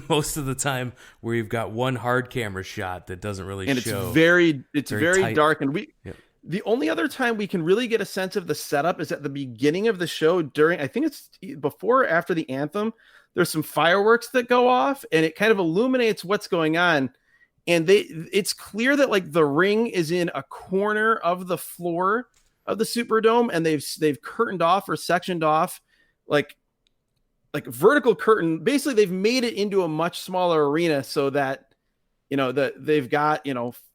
Most of the time we've got one hard camera shot that doesn't really show. It's very dark. And the only other time we can really get a sense of the setup is at the beginning of the show I think it's before or after the anthem. There's some fireworks that go off and it kind of illuminates what's going on. And it's clear that the ring is in a corner of the floor of the Superdome, and they've curtained off or sectioned off like vertical curtain. Basically, they've made it into a much smaller arena so that they've got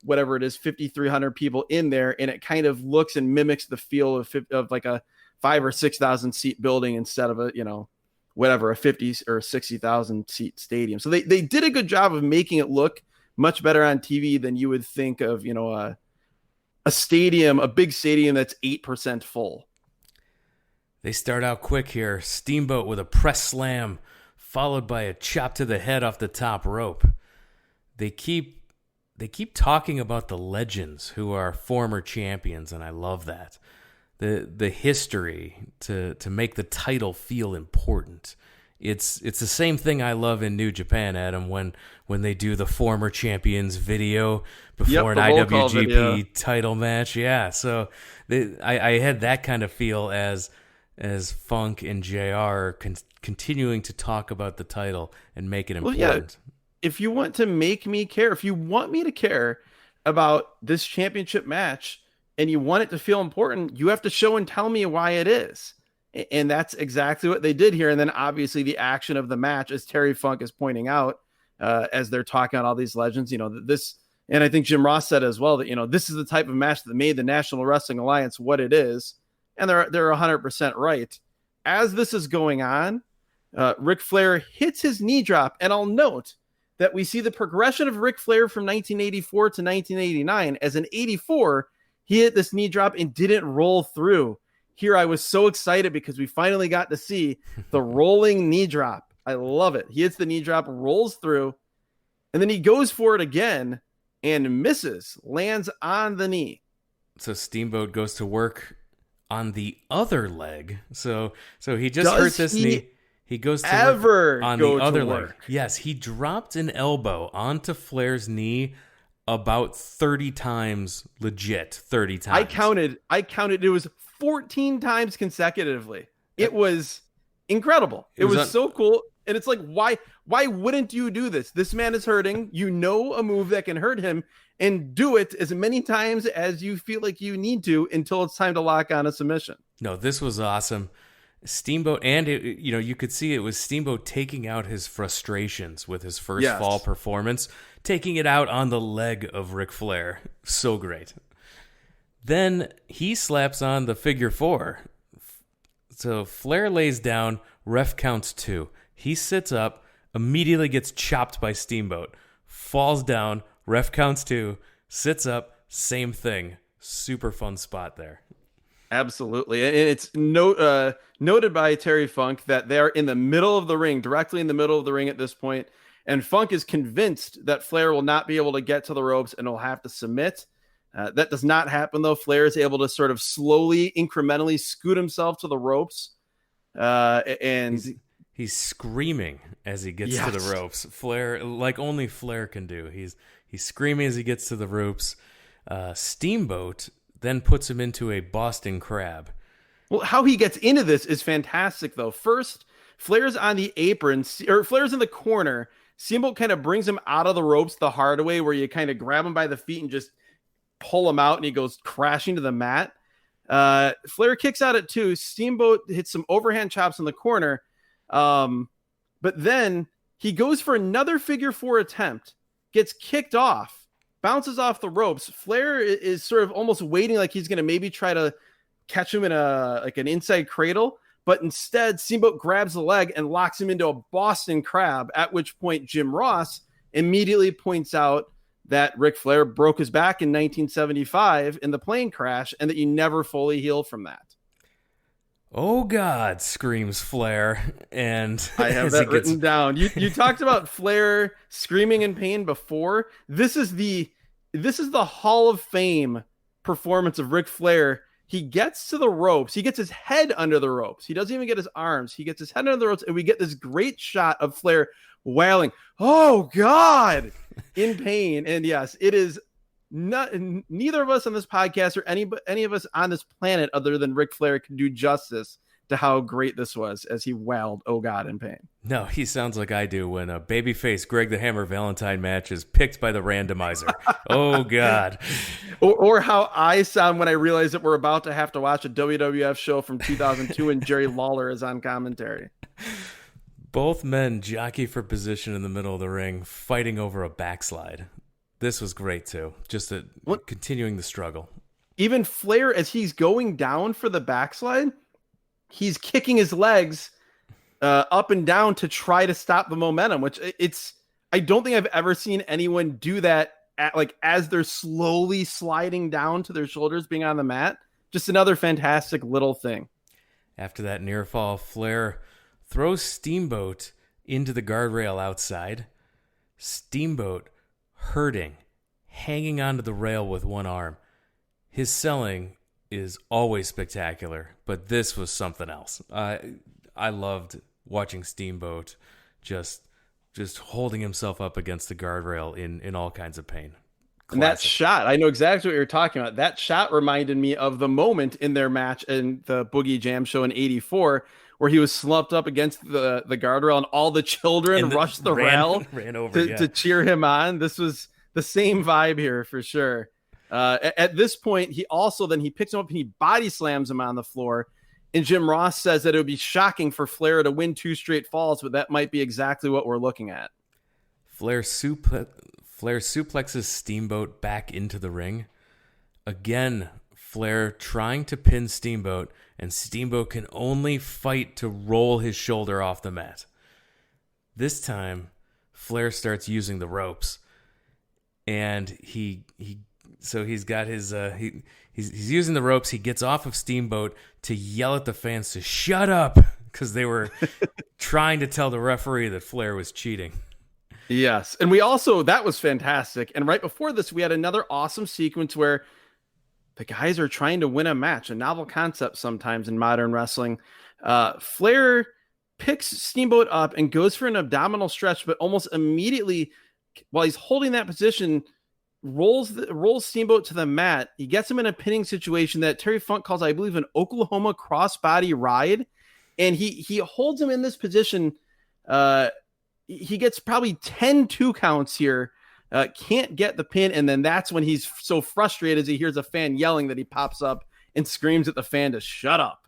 whatever it is, 5,300 people in there, and it kind of looks and mimics the feel of like a 5,000 or 6,000 seat building instead of a 50 or 60,000 seat stadium. So they did a good job of making it look much better on TV than you would think of, a stadium, a big stadium that's 8% full. They start out quick here. Steamboat with a press slam, followed by a chop to the head off the top rope. They keep talking about the legends who are former champions, and I love that. The history to make the title feel important. It's the same thing I love in New Japan, Adam, when they do the former champions video before an IWGP title match. Yeah, so I had that kind of feel as Funk and JR continuing to talk about the title and make it important. Well, yeah. If you want to make me care, if you want me to care about this championship match and you want it to feel important, you have to show and tell me why it is. And that's exactly what they did here. And then obviously the action of the match, as Terry Funk is pointing out, as they're talking about all these legends, this, and I think Jim Ross said as well, that, this is the type of match that made the National Wrestling Alliance what it is. And they're 100% right. As this is going on, Ric Flair hits his knee drop. And I'll note that we see the progression of Ric Flair from 1984 to 1989. As in 84, he hit this knee drop and didn't roll through. Here, I was so excited because we finally got to see the rolling knee drop. I love it. He hits the knee drop, rolls through, and then he goes for it again and misses, lands on the knee. So Steamboat goes to work on the other leg. So he just hurt this knee. He goes to work on the other leg. Yes, he dropped an elbow onto Flair's knee about 30 times, legit 30 times. I counted. It was 14 times consecutively. It was incredible. It was so cool. And it's like, why wouldn't you do this? This man is hurting. A move that can hurt him, and do it as many times as you feel like you need to until it's time to lock on a submission. No, this was awesome. Steamboat, and you could see it was Steamboat taking out his frustrations with his first fall performance, taking it out on the leg of Ric Flair. So great. Then he slaps on the figure 4. So Flair lays down, ref counts 2. He sits up, immediately gets chopped by Steamboat, falls down, ref counts 2, sits up, same thing. Super fun spot there. Absolutely. And it's noted by Terry Funk that they're in the middle of the ring, directly in the middle of the ring at this point. And Funk is convinced that Flair will not be able to get to the ropes and will have to submit. That does not happen, though. Flair is able to sort of slowly, incrementally scoot himself to the ropes. And he's screaming as he gets to the ropes. Flair, like only Flair can do. He's screaming as he gets to the ropes. Steamboat then puts him into a Boston Crab. Well, how he gets into this is fantastic, though. First, Flair's on the apron, or Flair's in the corner. Steamboat kind of brings him out of the ropes the hard way, where you kind of grab him by the feet and just pull him out, and he goes crashing to the mat. Flair kicks out at 2. Steamboat hits some overhand chops in the corner. But then he goes for another figure 4 attempt, gets kicked off, bounces off the ropes. Flair is sort of almost waiting, like he's going to maybe try to catch him in an inside cradle. But instead, Steamboat grabs the leg and locks him into a Boston Crab, at which point Jim Ross immediately points out that Ric Flair broke his back in 1975 in the plane crash and that you never fully heal from that. Oh, God, screams Flair. And I have that written down. You talked about Flair screaming in pain before. This is the Hall of Fame performance of Ric Flair. He gets to the ropes. He gets his head under the ropes. He doesn't even get his arms. He gets his head under the ropes, and we get this great shot of Flair wailing, "Oh, God," in pain. And yes, it is neither of us on this podcast or any of us on this planet other than Ric Flair can do justice to how great this was as he wailed, "Oh, God," in pain. No, he sounds like I do when a babyface Greg the Hammer Valentine match is picked by the randomizer. Oh, God. Or how I sound when I realize that we're about to have to watch a WWF show from 2002 and Jerry Lawler is on commentary. Both men jockey for position in the middle of the ring, fighting over a backslide. This was great, too. Just continuing the struggle. Even Flair, as he's going down for the backslide, he's kicking his legs up and down to try to stop the momentum, which I don't think I've ever seen anyone do that as they're slowly sliding down to their shoulders being on the mat. Just another fantastic little thing. After that near fall, Flair throws Steamboat into the guardrail outside. Steamboat hurting, hanging onto the rail with one arm. His selling is always spectacular, but this was something else. I loved watching Steamboat just holding himself up against the guardrail in all kinds of pain. Classic. And that shot, I know exactly what you're talking about. That shot reminded me of the moment in their match in the Boogie Jam show in '84, where he was slumped up against the guardrail and all the children rushed the rail ran over to cheer him on. This was the same vibe here for sure. At this point, he picks him up and he body slams him on the floor. And Jim Ross says that it would be shocking for Flair to win 2 straight falls, but that might be exactly what we're looking at. Flair suplexes Steamboat back into the ring. Again, Flair trying to pin Steamboat, and Steamboat can only fight to roll his shoulder off the mat. This time, Flair starts using the ropes, and he's got his he's using the ropes. He gets off of Steamboat to yell at the fans to shut up because they were trying to tell the referee that Flair was cheating. Yes, and that was fantastic. And right before this, we had another awesome sequence where the guys are trying to win a match, a novel concept sometimes in modern wrestling. Flair picks Steamboat up and goes for an abdominal stretch, but almost immediately, while he's holding that position, rolls Steamboat to the mat. He gets him in a pinning situation that Terry Funk calls, I believe, an Oklahoma crossbody ride. And he holds him in this position. He gets probably 10 2 counts here. Can't get the pin. And then that's when he's so frustrated as he hears a fan yelling that he pops up and screams at the fan to shut up.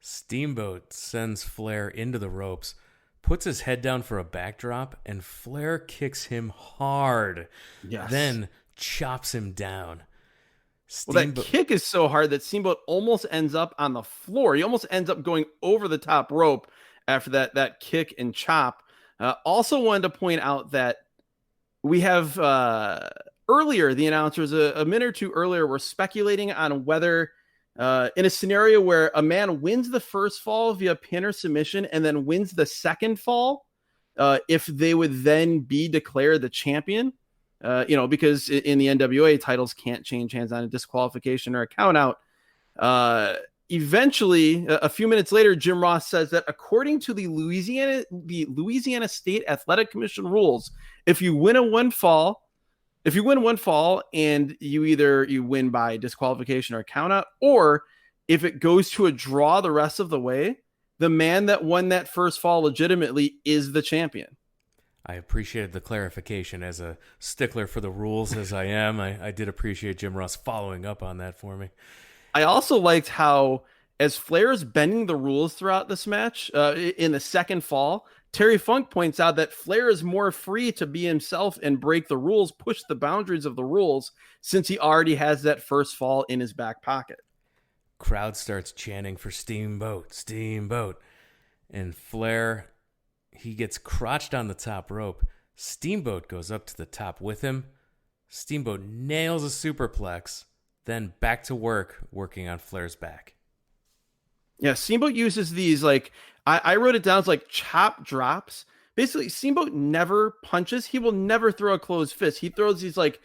Steamboat sends Flair into the ropes, puts his head down for a backdrop, and Flair kicks him hard. Yes. Then chops him down. That kick is so hard that Steamboat almost ends up on the floor. He almost ends up going over the top rope after that kick and chop. Also wanted to point out that we have earlier, the announcers a minute or two earlier were speculating on whether in a scenario where a man wins the first fall via pin or submission and then wins the second fall, if they would then be declared the champion, because in the NWA, titles can't change hands on a disqualification or a count out. eventually, a few minutes later, Jim Ross says that according to the Louisiana State Athletic Commission rules, if you win one fall and you win by disqualification or countout, or if it goes to a draw the rest of the way, the man that won that first fall legitimately is the champion. I appreciated the clarification. As a stickler for the rules as I am, I did appreciate Jim Ross following up on that for me. I also liked how, as Flair is bending the rules throughout this match, in the second fall, Terry Funk points out that Flair is more free to be himself and break the rules, push the boundaries of the rules, since he already has that first fall in his back pocket. Crowd starts chanting for Steamboat, Steamboat. And Flair, he gets crotched on the top rope. Steamboat goes up to the top with him. Steamboat nails a superplex, then back to work, working on Flair's back. Yeah, Steamboat uses these, like, I wrote it down as like chop drops. Basically, Steamboat never punches. He will never throw a closed fist. He throws these like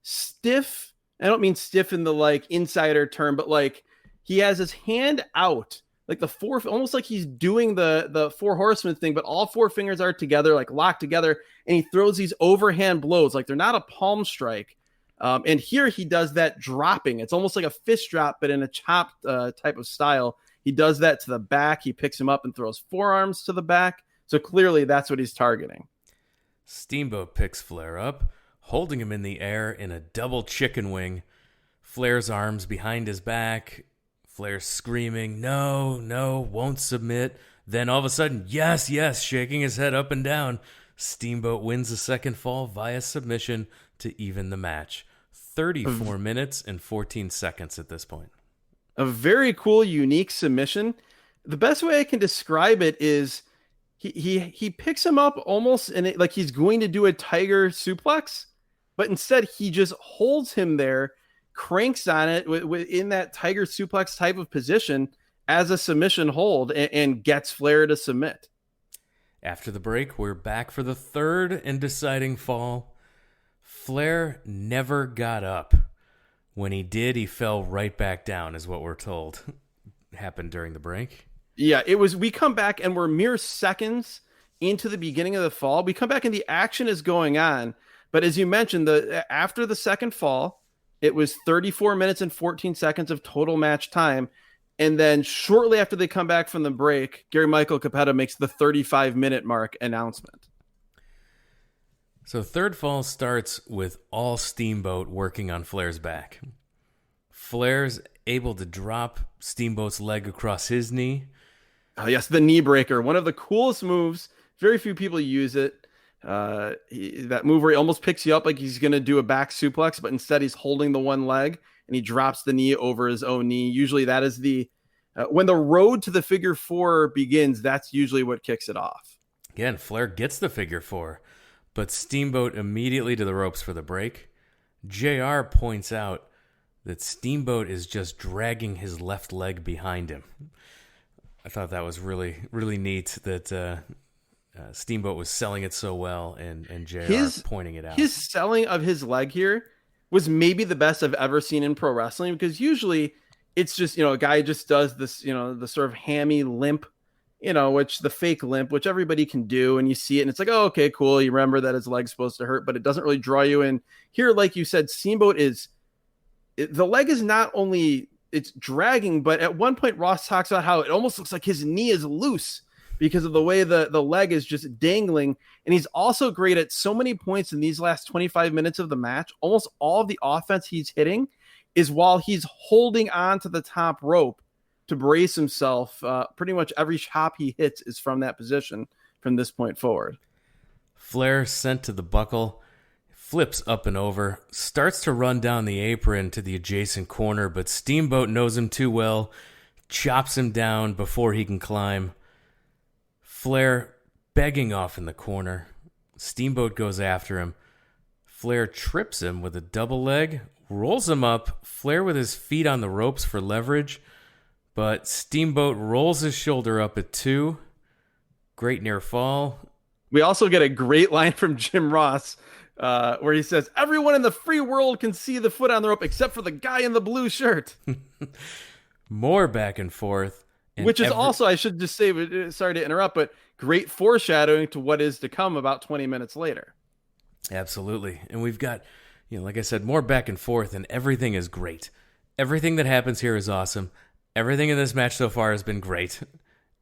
stiff, I don't mean stiff in the like insider term, but like he has his hand out, like almost like he's doing the four horsemen thing, but all four fingers are together, like locked together, and he throws these overhand blows, like they're not a palm strike. And here he does that dropping. It's almost like a fist drop, but in a chopped type of style. He does that to the back. He picks him up and throws forearms to the back. So clearly that's what he's targeting. Steamboat picks Flair up, holding him in the air in a double chicken wing. Flair's arms behind his back. Flair screaming, no, no, won't submit. Then all of a sudden, yes, yes, shaking his head up and down. Steamboat wins the second fall via submission to even the match. 34 minutes and 14 seconds at this point. A very cool, unique submission. The best way I can describe it is he picks him up almost like he's going to do a tiger suplex, but instead he just holds him there, cranks on it in that tiger suplex type of position as a submission hold, and gets Flair to submit. After the break, we're back for the third and deciding fall. Flair never got up. When he did, he fell right back down, is what we're told happened during the break. Yeah, we come back and we're mere seconds into the beginning of the fall. We come back and the action is going on. But as you mentioned, after the second fall, it was 34 minutes and 14 seconds of total match time. And then shortly after they come back from the break, Gary Michael Capetta makes the 35-minute mark announcement. So third fall starts with all Steamboat working on Flair's back. Flair's able to drop Steamboat's leg across his knee. Oh, yes, the knee breaker. One of the coolest moves. Very few people use it. That move where he almost picks you up like he's going to do a back suplex, but instead he's holding the one leg and he drops the knee over his own knee. Usually that is when the road to the figure four begins, that's usually what kicks it off. Again, Flair gets the figure four. But Steamboat immediately to the ropes for the break. JR points out that Steamboat is just dragging his left leg behind him. I thought that was really, really neat that Steamboat was selling it so well and JR pointing it out. His selling of his leg here was maybe the best I've ever seen in pro wrestling, because usually it's just, a guy just does this, the sort of hammy limp, which the fake limp, which everybody can do, and you see it and it's like, oh, okay, cool. You remember that his leg's supposed to hurt, but it doesn't really draw you in. Here, like you said, Steamboat the leg is not only it's dragging, but at one point Ross talks about how it almost looks like his knee is loose because of the way the leg is just dangling. And he's also great at so many points in these last 25 minutes of the match. Almost all of the offense he's hitting is while he's holding on to the top rope to brace himself. Pretty much every chop he hits is from that position from this point forward. Flair sent to the buckle, flips up and over, starts to run down the apron to the adjacent corner, but Steamboat knows him too well, chops him down before he can climb. Flair begging off in the corner. Steamboat goes after him. Flair trips him with a double leg, rolls him up, Flair with his feet on the ropes for leverage, but Steamboat rolls his shoulder up at 2. Great near fall. We also get a great line from Jim Ross where he says, everyone in the free world can see the foot on the rope except for the guy in the blue shirt. More back and forth. And which is also, I should just say, sorry to interrupt, but great foreshadowing to what is to come about 20 minutes later. Absolutely. And we've got, like I said, more back and forth, and everything is great. Everything that happens here is awesome. Everything in this match so far has been great.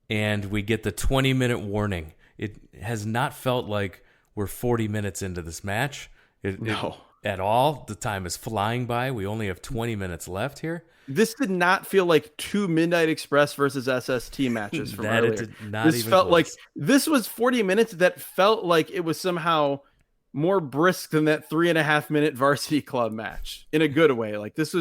And we get the 20-minute warning. It has not felt like we're 40 minutes into this match. No. At all. The time is flying by. We only have 20 minutes left here. This did not feel like two Midnight Express versus SST matches from earlier. It did not this even felt close. like this was 40 minutes that felt like it was somehow more brisk than that 3.5 minute Varsity Club match in a good way. Like this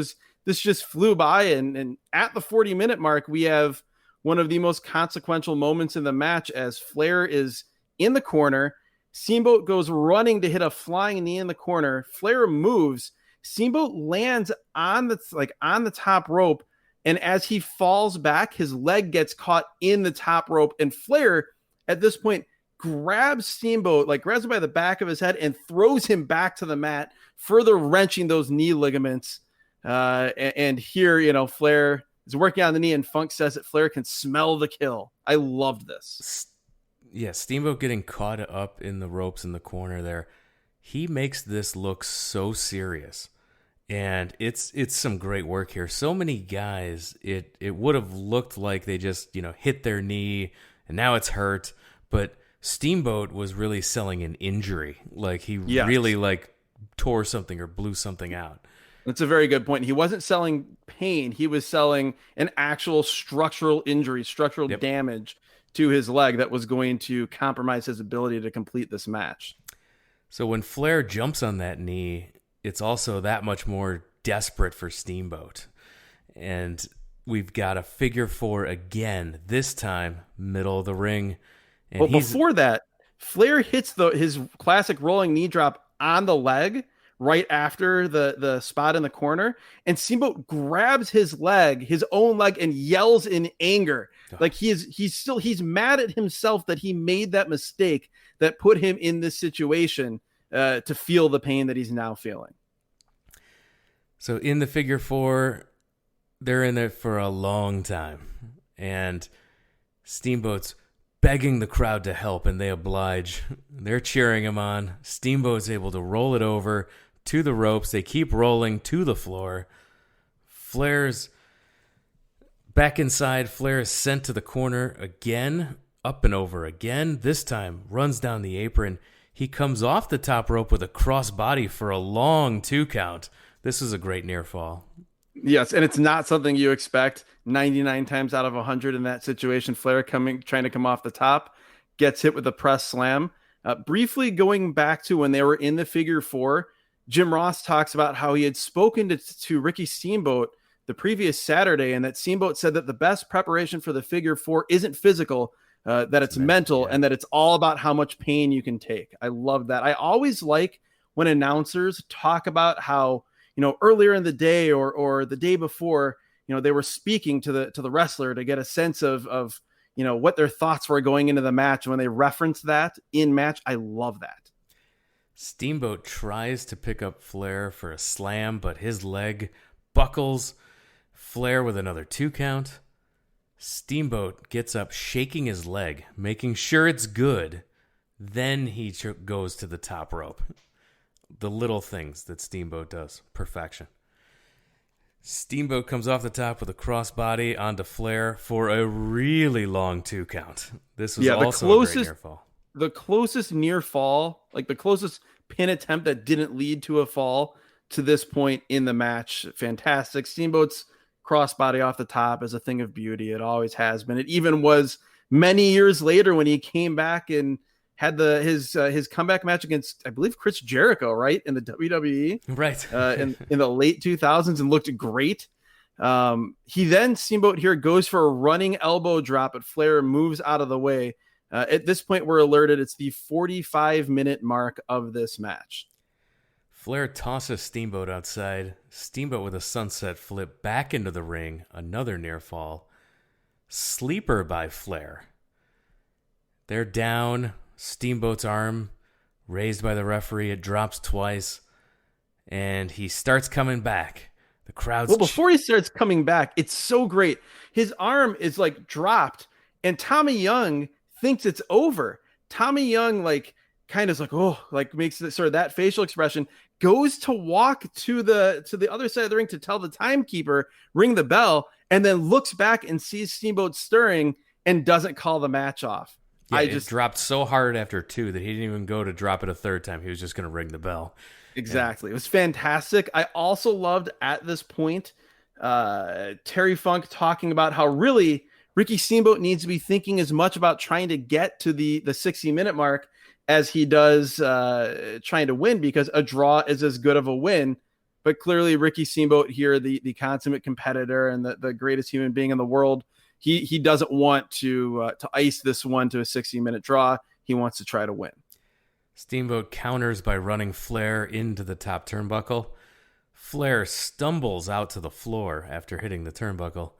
just flew by, and at the 40-minute mark, we have one of the most consequential moments in the match as Flair is in the corner. Steamboat goes running to hit a flying knee in the corner. Flair moves. Steamboat lands on the top rope, and as he falls back, his leg gets caught in the top rope, and Flair at this point grabs Steamboat, grabs him by the back of his head and throws him back to the mat, further wrenching those knee ligaments. And here, Flair is working on the knee, and Funk says that Flair can smell the kill. I loved this. Yeah, Steamboat getting caught up in the ropes in the corner there. He makes this look so serious. And it's some great work here. So many guys, it would have looked like they just, hit their knee and now it's hurt. But Steamboat was really selling an injury. Like he really tore something or blew something out. That's a very good point. He wasn't selling pain. He was selling an actual structural injury, structural damage to his leg that was going to compromise his ability to complete this match. So when Flair jumps on that knee, it's also that much more desperate for Steamboat. And we've got a figure four again, this time middle of the ring. And well, before that, Flair hits his classic rolling knee drop on the leg right after the spot in the corner, and Steamboat grabs his own leg, and yells in anger. Like he's mad at himself that he made that mistake that put him in this situation to feel the pain that he's now feeling. So in the figure four, they're in there for a long time, and Steamboat's begging the crowd to help, and they oblige. They're cheering him on. Steamboat's able to roll it over to the ropes. They keep rolling to the floor. Flair's back inside. Flair is sent to the corner again, up and over again. This time runs down the apron. He comes off the top rope with a crossbody for a long 2 count. This is a great near fall. Yes, and it's not something you expect 99 times out of 100 in that situation. Flair trying to come off the top, gets hit with a press slam. Briefly going back to when they were in the figure four, Jim Ross talks about how he had spoken to Ricky Steamboat the previous Saturday, and that Steamboat said that the best preparation for the figure four isn't physical, that it's mental, and that it's all about how much pain you can take. I love that. I always like when announcers talk about how, earlier in the day or the day before, they were speaking to the wrestler to get a sense of what their thoughts were going into the match. When they reference that in match, I love that. Steamboat tries to pick up Flair for a slam, but his leg buckles. Flair with another 2 count. Steamboat gets up, shaking his leg, making sure it's good. Then he goes to the top rope. The little things that Steamboat does. Perfection. Steamboat comes off the top with a crossbody onto Flair for a really long 2 count. This was also a great near fall. The closest near fall, the closest pin attempt that didn't lead to a fall to this point in the match. Fantastic. Steamboat's crossbody off the top is a thing of beauty. It always has been. It even was many years later when he came back and had his comeback match against, I believe, Chris Jericho, right, in the WWE, right, in the late 2000s, and looked great. Steamboat here goes for a running elbow drop, but Flair moves out of the way. At this point, we're alerted it's the 45-minute mark of this match. Flair tosses Steamboat outside. Steamboat with a sunset flip back into the ring. Another near fall. Sleeper by Flair. They're down. Steamboat's arm raised by the referee. It drops twice. And he starts coming back. The crowd's Well, before he starts coming back, it's so great. His arm is like dropped, and Tommy Young thinks it's over. Tommy Young like kind of like, oh, like makes sort of that facial expression, goes to walk to the other side of the ring to tell the timekeeper, ring the bell, and then looks back and sees Steamboat stirring and doesn't call the match off. Yeah, it dropped so hard after 2 that he didn't even go to drop it a third time. He was just going to ring the bell. Exactly. It was fantastic. I also loved at this point Terry Funk talking about how really Ricky Steamboat needs to be thinking as much about trying to get to the 60-minute mark as he does trying to win, because a draw is as good of a win. But clearly Ricky Steamboat here, the consummate competitor and the greatest human being in the world, he doesn't want to ice this one to a 60-minute draw. He wants to try to win. Steamboat counters by running Flair into the top turnbuckle. Flair stumbles out to the floor after hitting the turnbuckle.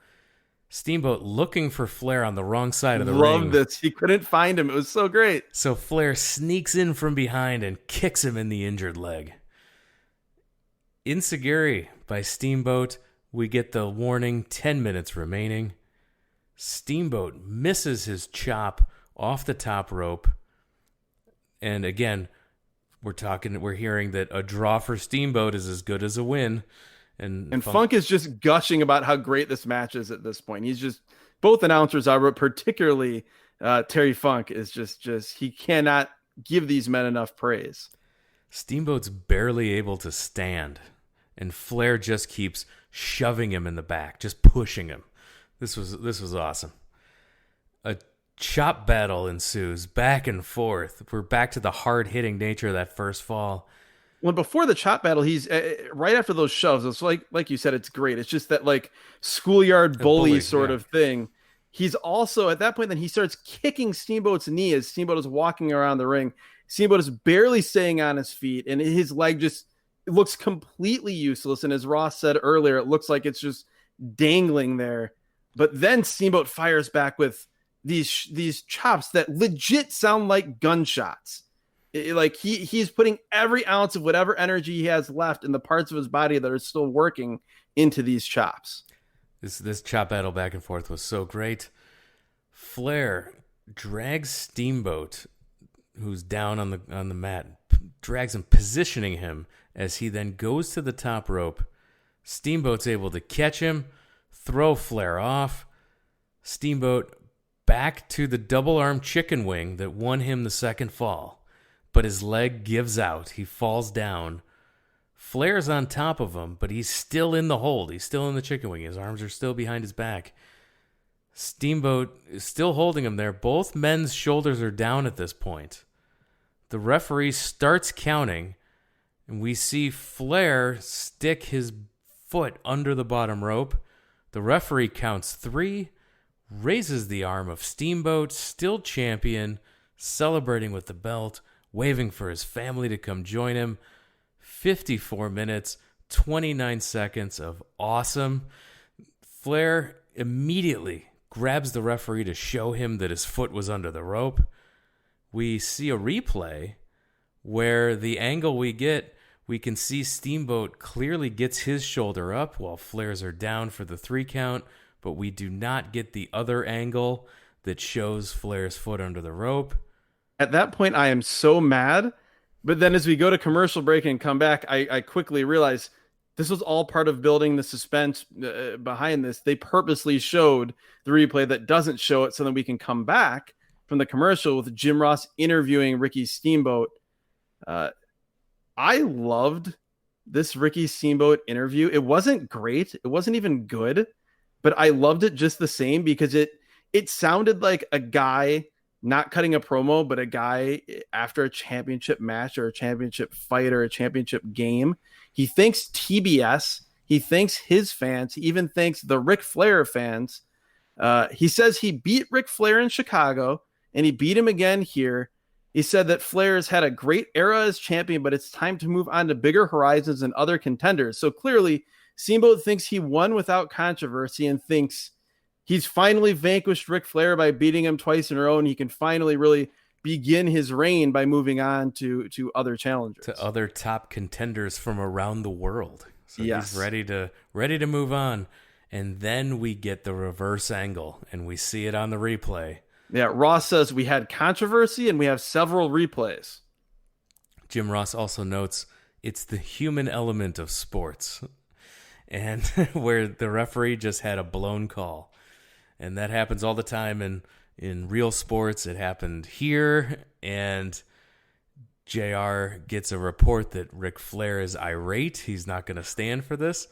Steamboat looking for Flair on the wrong side of the ring. Love this. He couldn't find him. It was so great. So Flair sneaks in from behind and kicks him in the injured leg. Enziguri by Steamboat. We get the warning, 10 minutes remaining. Steamboat misses his chop off the top rope. And again, we're hearing that a draw for Steamboat is as good as a win. And Funk is just gushing about how great this match is at this point. He's just, both announcers are, but particularly Terry Funk is just he cannot give these men enough praise. Steamboat's barely able to stand, and Flair just keeps shoving him in the back, just pushing him. This was awesome. A chop battle ensues, back and forth. We're back to the hard-hitting nature of that first fall. Well, before the chop battle, he's right after those shoves. It's like you said, it's great. It's just that like schoolyard bully sort of thing. He's also at that point, then he starts kicking Steamboat's knee as Steamboat is walking around the ring. Steamboat is barely staying on his feet, and his leg just looks completely useless. And as Ross said earlier, it looks like it's just dangling there. But then Steamboat fires back with these chops that legit sound like gunshots. Like he's putting every ounce of whatever energy he has left in the parts of his body that are still working into these chops. This chop battle back and forth was so great. Flair drags Steamboat, who's down on the mat, drags him, positioning him as he then goes to the top rope. Steamboat's able to catch him, throw Flair off. Steamboat back to the double arm chicken wing that won him the second fall. But his leg gives out. He falls down. Flair's on top of him, but he's still in the hold. He's still in the chicken wing. His arms are still behind his back. Steamboat is still holding him there. Both men's shoulders are down at this point. The referee starts counting, and we see Flair stick his foot under the bottom rope. The referee counts 3, raises the arm of Steamboat, still champion, celebrating with the belt, waving for his family to come join him. 54 minutes, 29 seconds of awesome. Flair immediately grabs the referee to show him that his foot was under the rope. We see a replay where the angle we get, we can see Steamboat clearly gets his shoulder up while Flair's are down for the 3 count, but we do not get the other angle that shows Flair's foot under the rope. At that point, I am so mad. But then as we go to commercial break and come back, I quickly realize this was all part of building the suspense behind this. They purposely showed the replay that doesn't show it so that we can come back from the commercial with Jim Ross interviewing Ricky Steamboat. I loved this Ricky Steamboat interview. It wasn't great. It wasn't even good, but I loved it just the same because it sounded like a guy not cutting a promo, but a guy after a championship match or a championship fight or a championship game. He thanks TBS. He thanks his fans. He even thanks the Ric Flair fans. He says he beat Ric Flair in Chicago and he beat him again here. He said that Flair has had a great era as champion, but it's time to move on to bigger horizons and other contenders. So clearly, Steamboat thinks he won without controversy and thinks he's finally vanquished Ric Flair by beating him twice in a row, and he can finally really begin his reign by moving on to other challengers. To other top contenders from around the world. So he's Yes. ready to move on. And then we get the reverse angle, and we see it on the replay. Yeah, Ross says we had controversy and we have several replays. Jim Ross also notes it's the human element of sports, and where the referee just had a blown call. And that happens all the time in real sports. It happened here, and JR gets a report that Ric Flair is irate. He's not going to stand for this.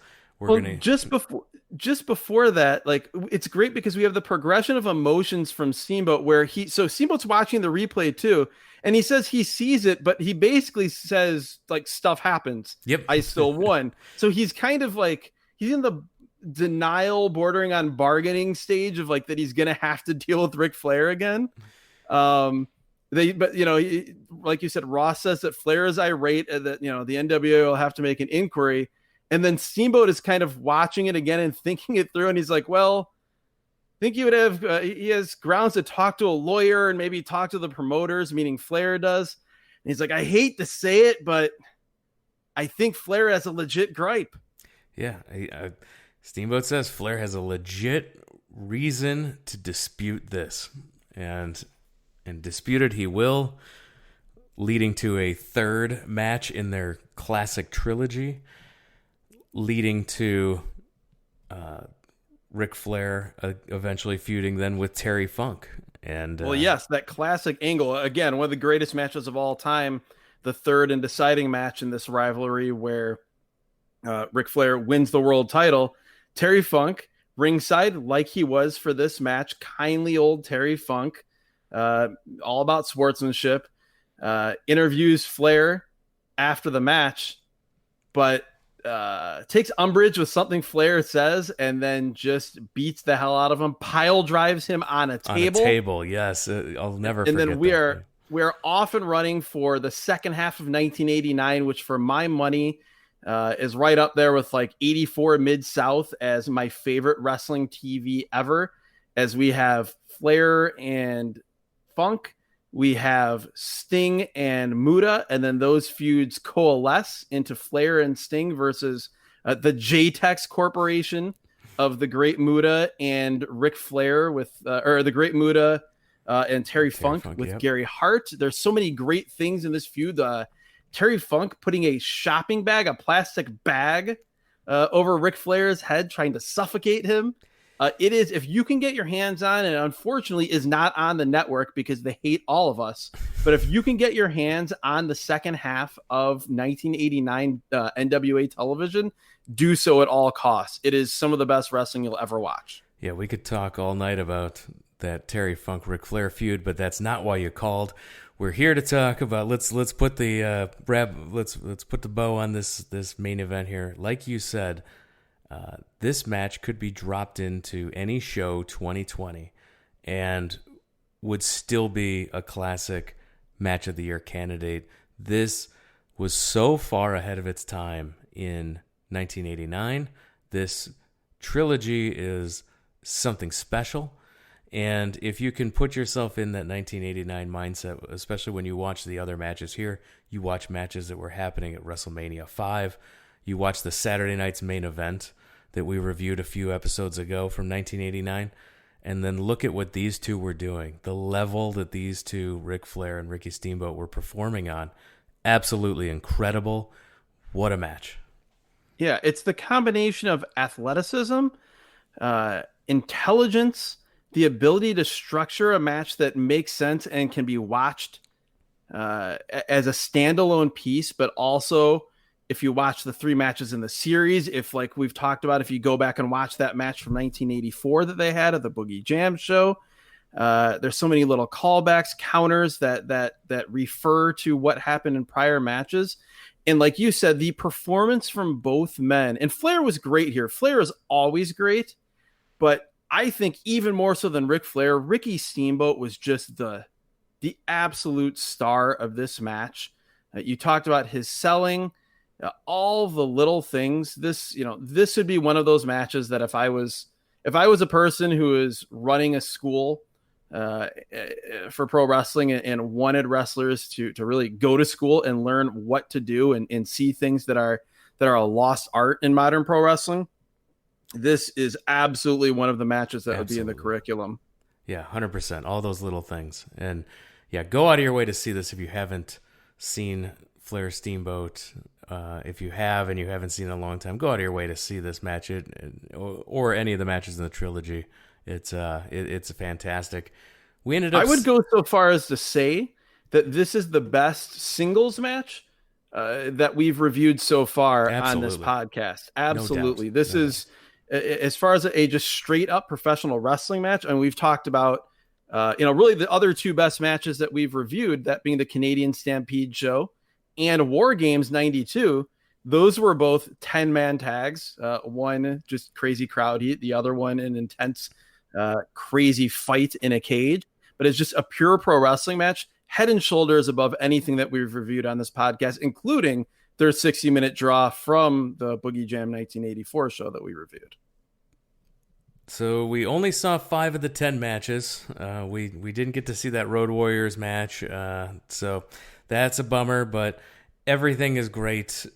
Just before that, like, it's great because we have the progression of emotions from Steamboat where Steamboat's watching the replay too, and he says he sees it, but he basically says like stuff happens. Yep. I still won. So he's kind of like he's in the denial bordering on bargaining stage of like that he's gonna have to deal with Ric Flair again. But like you said, Ross says that Flair is irate and that the NWA will have to make an inquiry. And then Steamboat is kind of watching it again and thinking it through. And he's like, well, I think he would have, he has grounds to talk to a lawyer and maybe talk to the promoters, meaning Flair does. And he's like, I hate to say it, but I think Flair has a legit gripe. Yeah. Steamboat says Flair has a legit reason to dispute this. And disputed he will, leading to a third match in their classic trilogy, leading to Ric Flair eventually feuding then with Terry Funk. And yes, that classic angle, again, one of the greatest matches of all time, the third and deciding match in this rivalry where Ric Flair wins the world title. Terry Funk ringside like he was for this match, kindly old Terry Funk, all about sportsmanship, interviews Flair after the match, but takes umbrage with something Flair says and then just beats the hell out of him, pile drives him on a table. On a table, yes. I'll never forget that. And then we're off and running for the second half of 1989, which for my money is right up there with like 84 Mid-South as my favorite wrestling TV ever, as we have Flair and Funk, we have Sting and Muta, and then those feuds coalesce into Flair and Sting versus the JTEX Corporation of the Great Muta and Ric Flair or the Great Muta and Terry Funk with yep. Gary Hart. There's so many great things in this feud. Terry Funk putting a shopping bag, a plastic bag, over Ric Flair's head, trying to suffocate him. It is, if you can get your hands on, and unfortunately is not on the network because they hate all of us, but if you can get your hands on the second half of 1989 NWA television, do so at all costs. It is some of the best wrestling you'll ever watch. Yeah, we could talk all night about that Terry Funk Ric Flair feud, but that's not why you called. We're here to talk about let's put the let's put the bow on this main event here. Like you said, this match could be dropped into any show 2020 and would still be a classic match of the year candidate. This was so far ahead of its time in 1989. This trilogy is something special. And if you can put yourself in that 1989 mindset, especially when you watch the other matches here, you watch matches that were happening at WrestleMania 5, you watch the Saturday night's main event that we reviewed a few episodes ago from 1989, and then look at what these two were doing. The level that these two, Ric Flair and Ricky Steamboat, were performing on, absolutely incredible. What a match. Yeah, it's the combination of athleticism, intelligence, the ability to structure a match that makes sense and can be watched as a standalone piece, but also if you watch the three matches in the series, if like we've talked about, if you go back and watch that match from 1984 that they had at the Boogie Jam show, there's so many little callbacks, counters that refer to what happened in prior matches. And like you said, the performance from both men, and Flair was great here. Flair is always great, but I think even more so than Ric Flair, Ricky Steamboat was just the absolute star of this match. You talked about his selling, all the little things. This would be one of those matches that if I was a person who is running a school for pro wrestling and wanted wrestlers to really go to school and learn what to do and see things that are that are a lost art in modern pro wrestling, this is absolutely one of the matches that would be in the curriculum. Yeah, 100%. All those little things. And yeah, go out of your way to see this if you haven't seen Flair Steamboat. If you have and you haven't seen it in a long time, go out of your way to see this match or any of the matches in the trilogy. It's fantastic. We ended up. I would go so far as to say that this is the best singles match that we've reviewed so far on this podcast. Absolutely. No this is, as far as a just straight up professional wrestling match. And we've talked about, really the other two best matches that we've reviewed, that being the Canadian Stampede show and War Games 92. Those were both 10-man tags. One just crazy crowd heat, the other one an intense, crazy fight in a cage. But it's just a pure pro wrestling match, head and shoulders above anything that we've reviewed on this podcast, including their 60-minute draw from the Boogie Jam 1984 show that we reviewed. So we only saw 5 of the 10 matches. We didn't get to see that Road Warriors match, so that's a bummer. But everything is great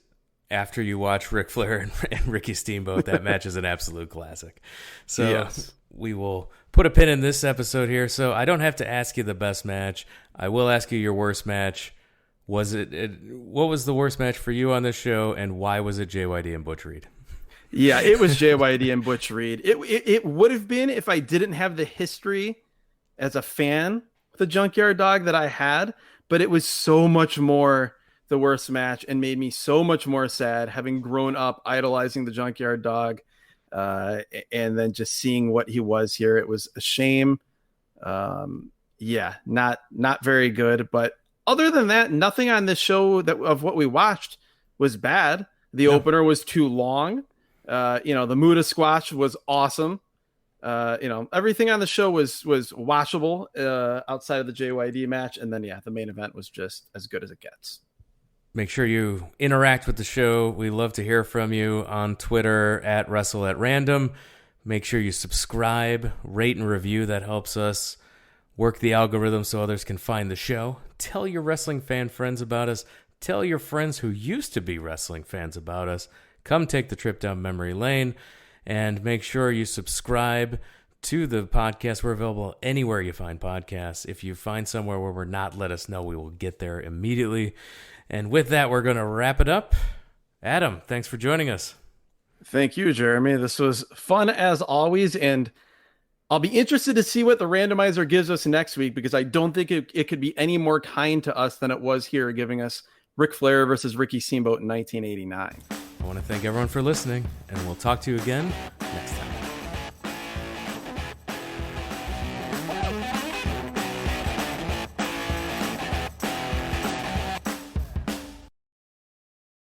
after you watch Ric Flair and Ricky Steamboat. That match is an absolute classic. So yes. We will put a pin in this episode here. So I don't have to ask you the best match. I will ask you your worst match. What was the worst match for you on this show, and why was it JYD and Butch Reed? Yeah, it was JYD and Butch Reed. It would have been if I didn't have the history as a fan of the Junkyard Dog that I had, but it was so much more the worst match and made me so much more sad, having grown up idolizing the Junkyard Dog, and then just seeing what he was here. It was a shame. Not very good. But other than that, nothing on this show of what we watched was bad. The opener was too long. The Muda Squash was awesome. Everything on the show was watchable outside of the JYD match. And then, the main event was just as good as it gets. Make sure you interact with the show. We love to hear from you on Twitter at WrestleAtRandom. Make sure you subscribe, rate, and review. That helps us work the algorithm so others can find the show. Tell your wrestling fan friends about us. Tell your friends who used to be wrestling fans about us. Come take the trip down memory lane, and make sure you subscribe to the podcast. We're available anywhere you find podcasts. If you find somewhere where we're not, let us know. We will get there immediately. And with that, we're going to wrap it up. Adam, thanks for joining us. Thank you, Jeremy. This was fun as always, and I'll be interested to see what the randomizer gives us next week, because I don't think it could be any more kind to us than it was here, giving us Ric Flair versus Ricky Steamboat in 1989. I want to thank everyone for listening, and we'll talk to you again next time.